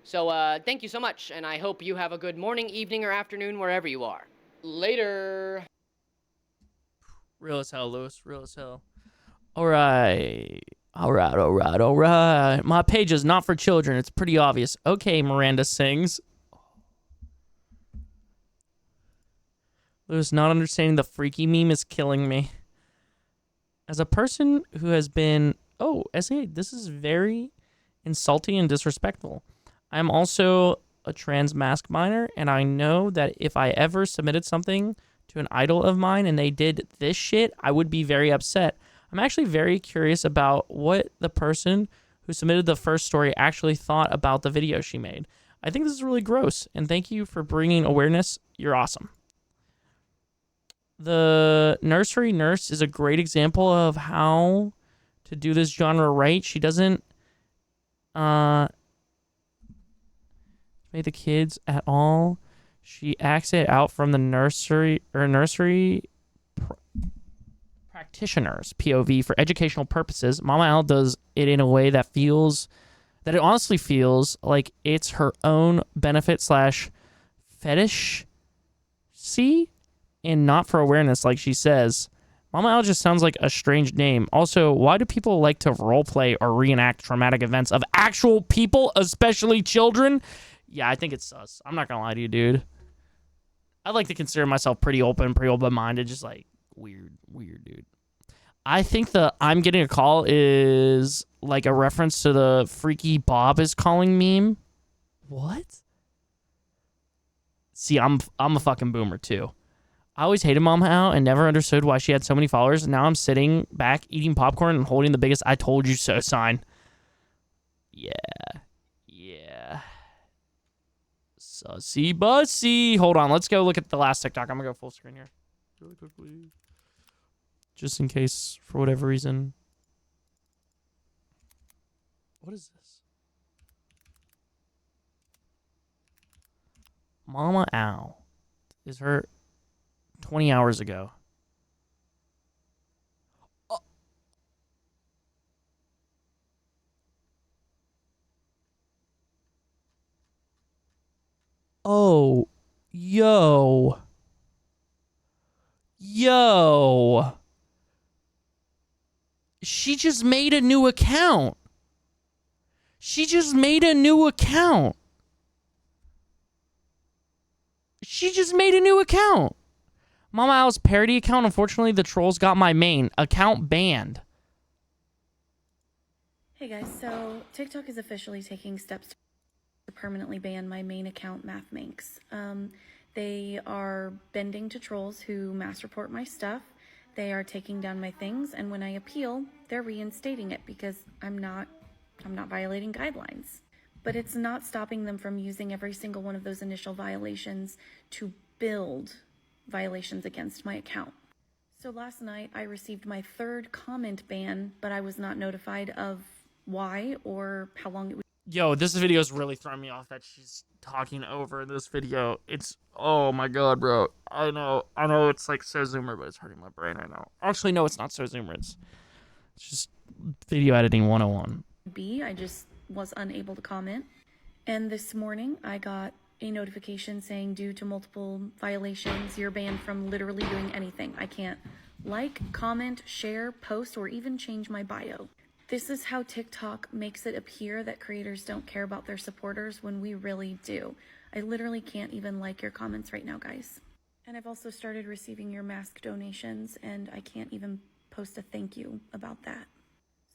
So, thank you so much, and I hope you have a good morning, evening, or afternoon, wherever you are. Later. Real as hell, Lewis. Real as hell. All right. My page is not for children. It's pretty obvious. Okay, Miranda sings. Lewis, not understanding the freaky meme is killing me. As a person who has been... Oh, SA, this is very insulting and disrespectful. I'm also a trans mask miner, and I know that if I ever submitted something to an idol of mine and they did this shit, I would be very upset. I'm actually very curious about what the person who submitted the first story actually thought about the video she made. I think this is really gross, and thank you for bringing awareness. You're awesome. The nursery nurse is a great example of how to do this genre right. She doesn't make the kids at all. She acts it out from the nursery practitioners POV for educational purposes. Mama Al does it in a way that it honestly feels like it's her own benefit / fetish and not for awareness, like she says. Mama Al just sounds like a strange name. Also, why do people like to roleplay or reenact traumatic events of actual people, especially children? Yeah, I think it's sus. I'm not gonna lie to you, dude. I like to consider myself pretty open-minded, just like weird, dude. I think the I'm getting a call is like a reference to the freaky Bob is calling meme. What? See, I'm a fucking boomer too. I always hated Mama Al and never understood why she had so many followers. And now I'm sitting back eating popcorn and holding the biggest "I told you so" sign. Yeah. Sussy bussy. Hold on, let's go look at the last TikTok. I'm gonna go full screen here really quickly, just in case for whatever reason. What is this? Mama Owl is her 20 hours ago. Oh, yo. Yo. She just made a new account. She just made a new account. She just made a new account. Mama Owl's parody account. Unfortunately, the trolls got my main account banned. Hey guys, so TikTok is officially taking steps to permanently ban my main account, MathMinx. They are bending to trolls who mass report my stuff. They are taking down my things, and when I appeal, they're reinstating it because I'm not violating guidelines. But it's not stopping them from using every single one of those initial violations to build violations against my account. So last night I received my third comment ban, but I was not notified of why or how long it would. Yo, this video is really throwing me off that she's talking over this video. It's, oh my god, bro. I know it's like so zoomer, but it's hurting my brain right now. Actually, no, it's not so zoomer. It's just video editing 101. I just was unable to comment. And this morning I got a notification saying due to multiple violations, you're banned from literally doing anything. I can't like, comment, share, post, or even change my bio. This is how TikTok makes it appear that creators don't care about their supporters when we really do. I literally can't even like your comments right now, guys. And I've also started receiving your mask donations, and I can't even post a thank you about that.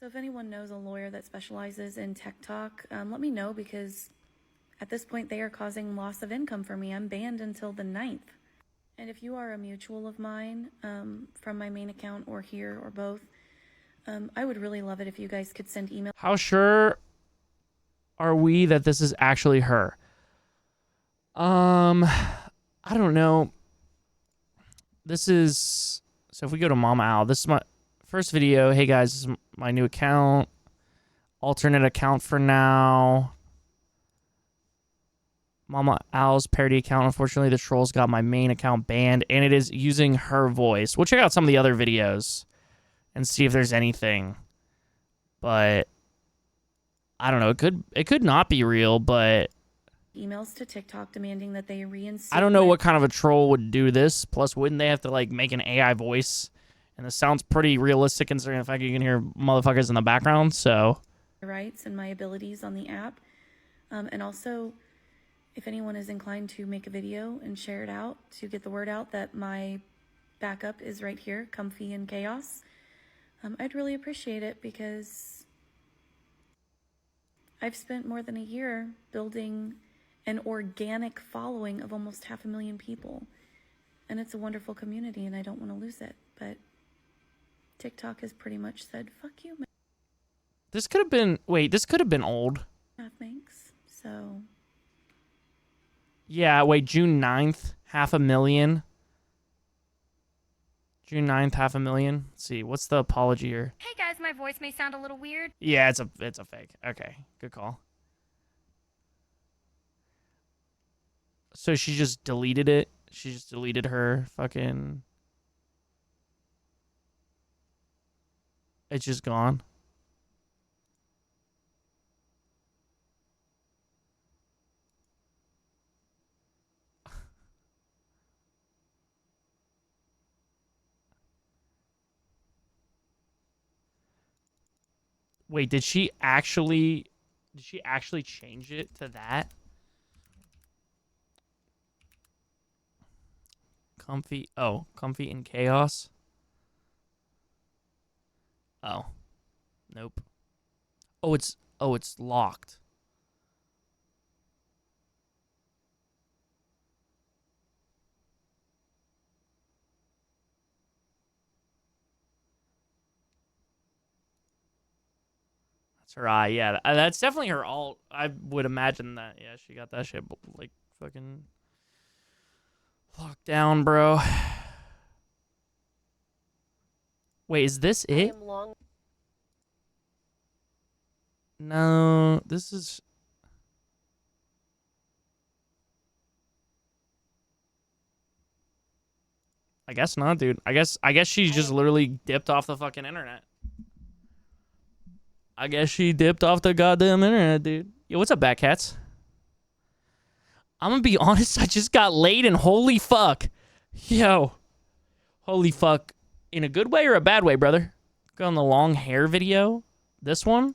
So if anyone knows a lawyer that specializes in tech talk, let me know, because at this point they are causing loss of income for me. I'm banned until the 9th. And if you are a mutual of mine from my main account or here or both, I would really love it if you guys could send email. How sure are we that this is actually her? I don't know. This is, so if we go to Mama Owl, this is my first video. Hey guys, this is my new account. Alternate account for now. Mama Owl's parody account. Unfortunately, the trolls got my main account banned, and it is using her voice. We'll check out some of the other videos and see if there's anything. But I don't know. It could not be real, but Emails to TikTok demanding that they reinstate. I don't know what kind of a troll would do this. Plus, wouldn't they have to like make an AI voice? And this sounds pretty realistic considering the fact you can hear motherfuckers in the background. So rights and my abilities on the app. And also, if anyone is inclined to make a video and share it out to get the word out that my backup is right here, comfy in chaos, I'd really appreciate it, because I've spent more than a year building an organic following of almost 500,000 people. And it's a wonderful community, and I don't want to lose it. But TikTok has pretty much said, fuck you, man. this could have been, wait, this could have been old. Thanks. So Yeah, wait, June 9th, 500,000. June 9th, 500,000. Let's see, what's the apology here? Hey guys, my voice may sound a little weird. Yeah, it's a fake. Okay, good call. So she just deleted it. She just deleted her fucking. It's just gone. Wait, did she actually change it to that? Comfy in chaos. Oh. Nope. Oh, it's locked. That's her eye. Yeah, that's definitely her alt. I would imagine that. Yeah, she got that shit like fucking locked down, bro. Wait, is this it? No, this is. I guess not, dude. I guess she just literally dipped off the fucking internet. I guess she dipped off the goddamn internet, dude. Yo, what's up, Batcats? I'm gonna be honest, I just got laid and holy fuck. Yo. Holy fuck. In a good way or a bad way, brother? Go on the long hair video. This one?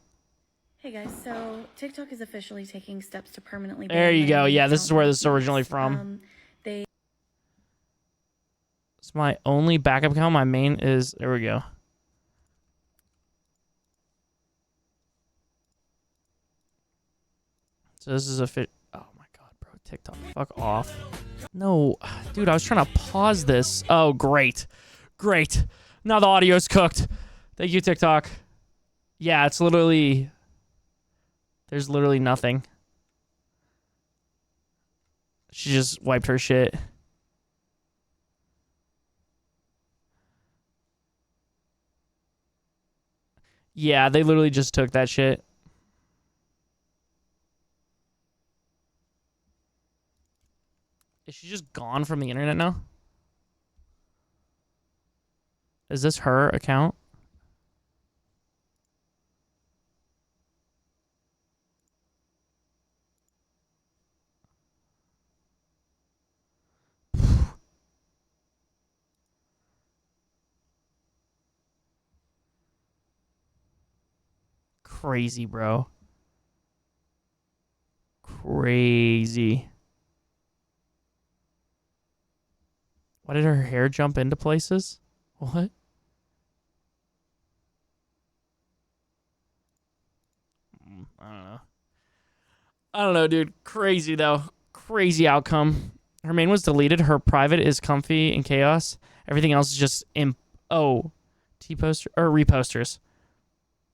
Hey guys, so TikTok is officially taking steps to permanently There ban you go. my Yeah, this account is where this is documents. originally from. They It's my only backup account. My main is... There we go. So this is a fit... Oh my god, bro. TikTok. Fuck off. No. Dude, I was trying to pause this. Oh, great. Great. Now the audio's cooked. Thank you, TikTok. Yeah, it's literally... There's literally nothing. She just wiped her shit. Yeah, they literally just took that shit. Is she just gone from the internet now? Is this her account? Crazy, bro. Crazy. Why did her hair jump into places? What? I don't know. I don't know, dude. Crazy, though. Crazy outcome. Her main was deleted. Her private is comfy and chaos. Everything else is just T-poster or reposters.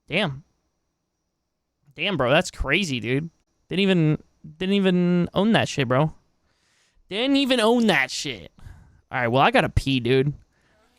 Damn. Damn, bro. That's crazy, dude. Didn't even own that shit, bro. Didn't even own that shit. All right, well, I gotta pee, dude.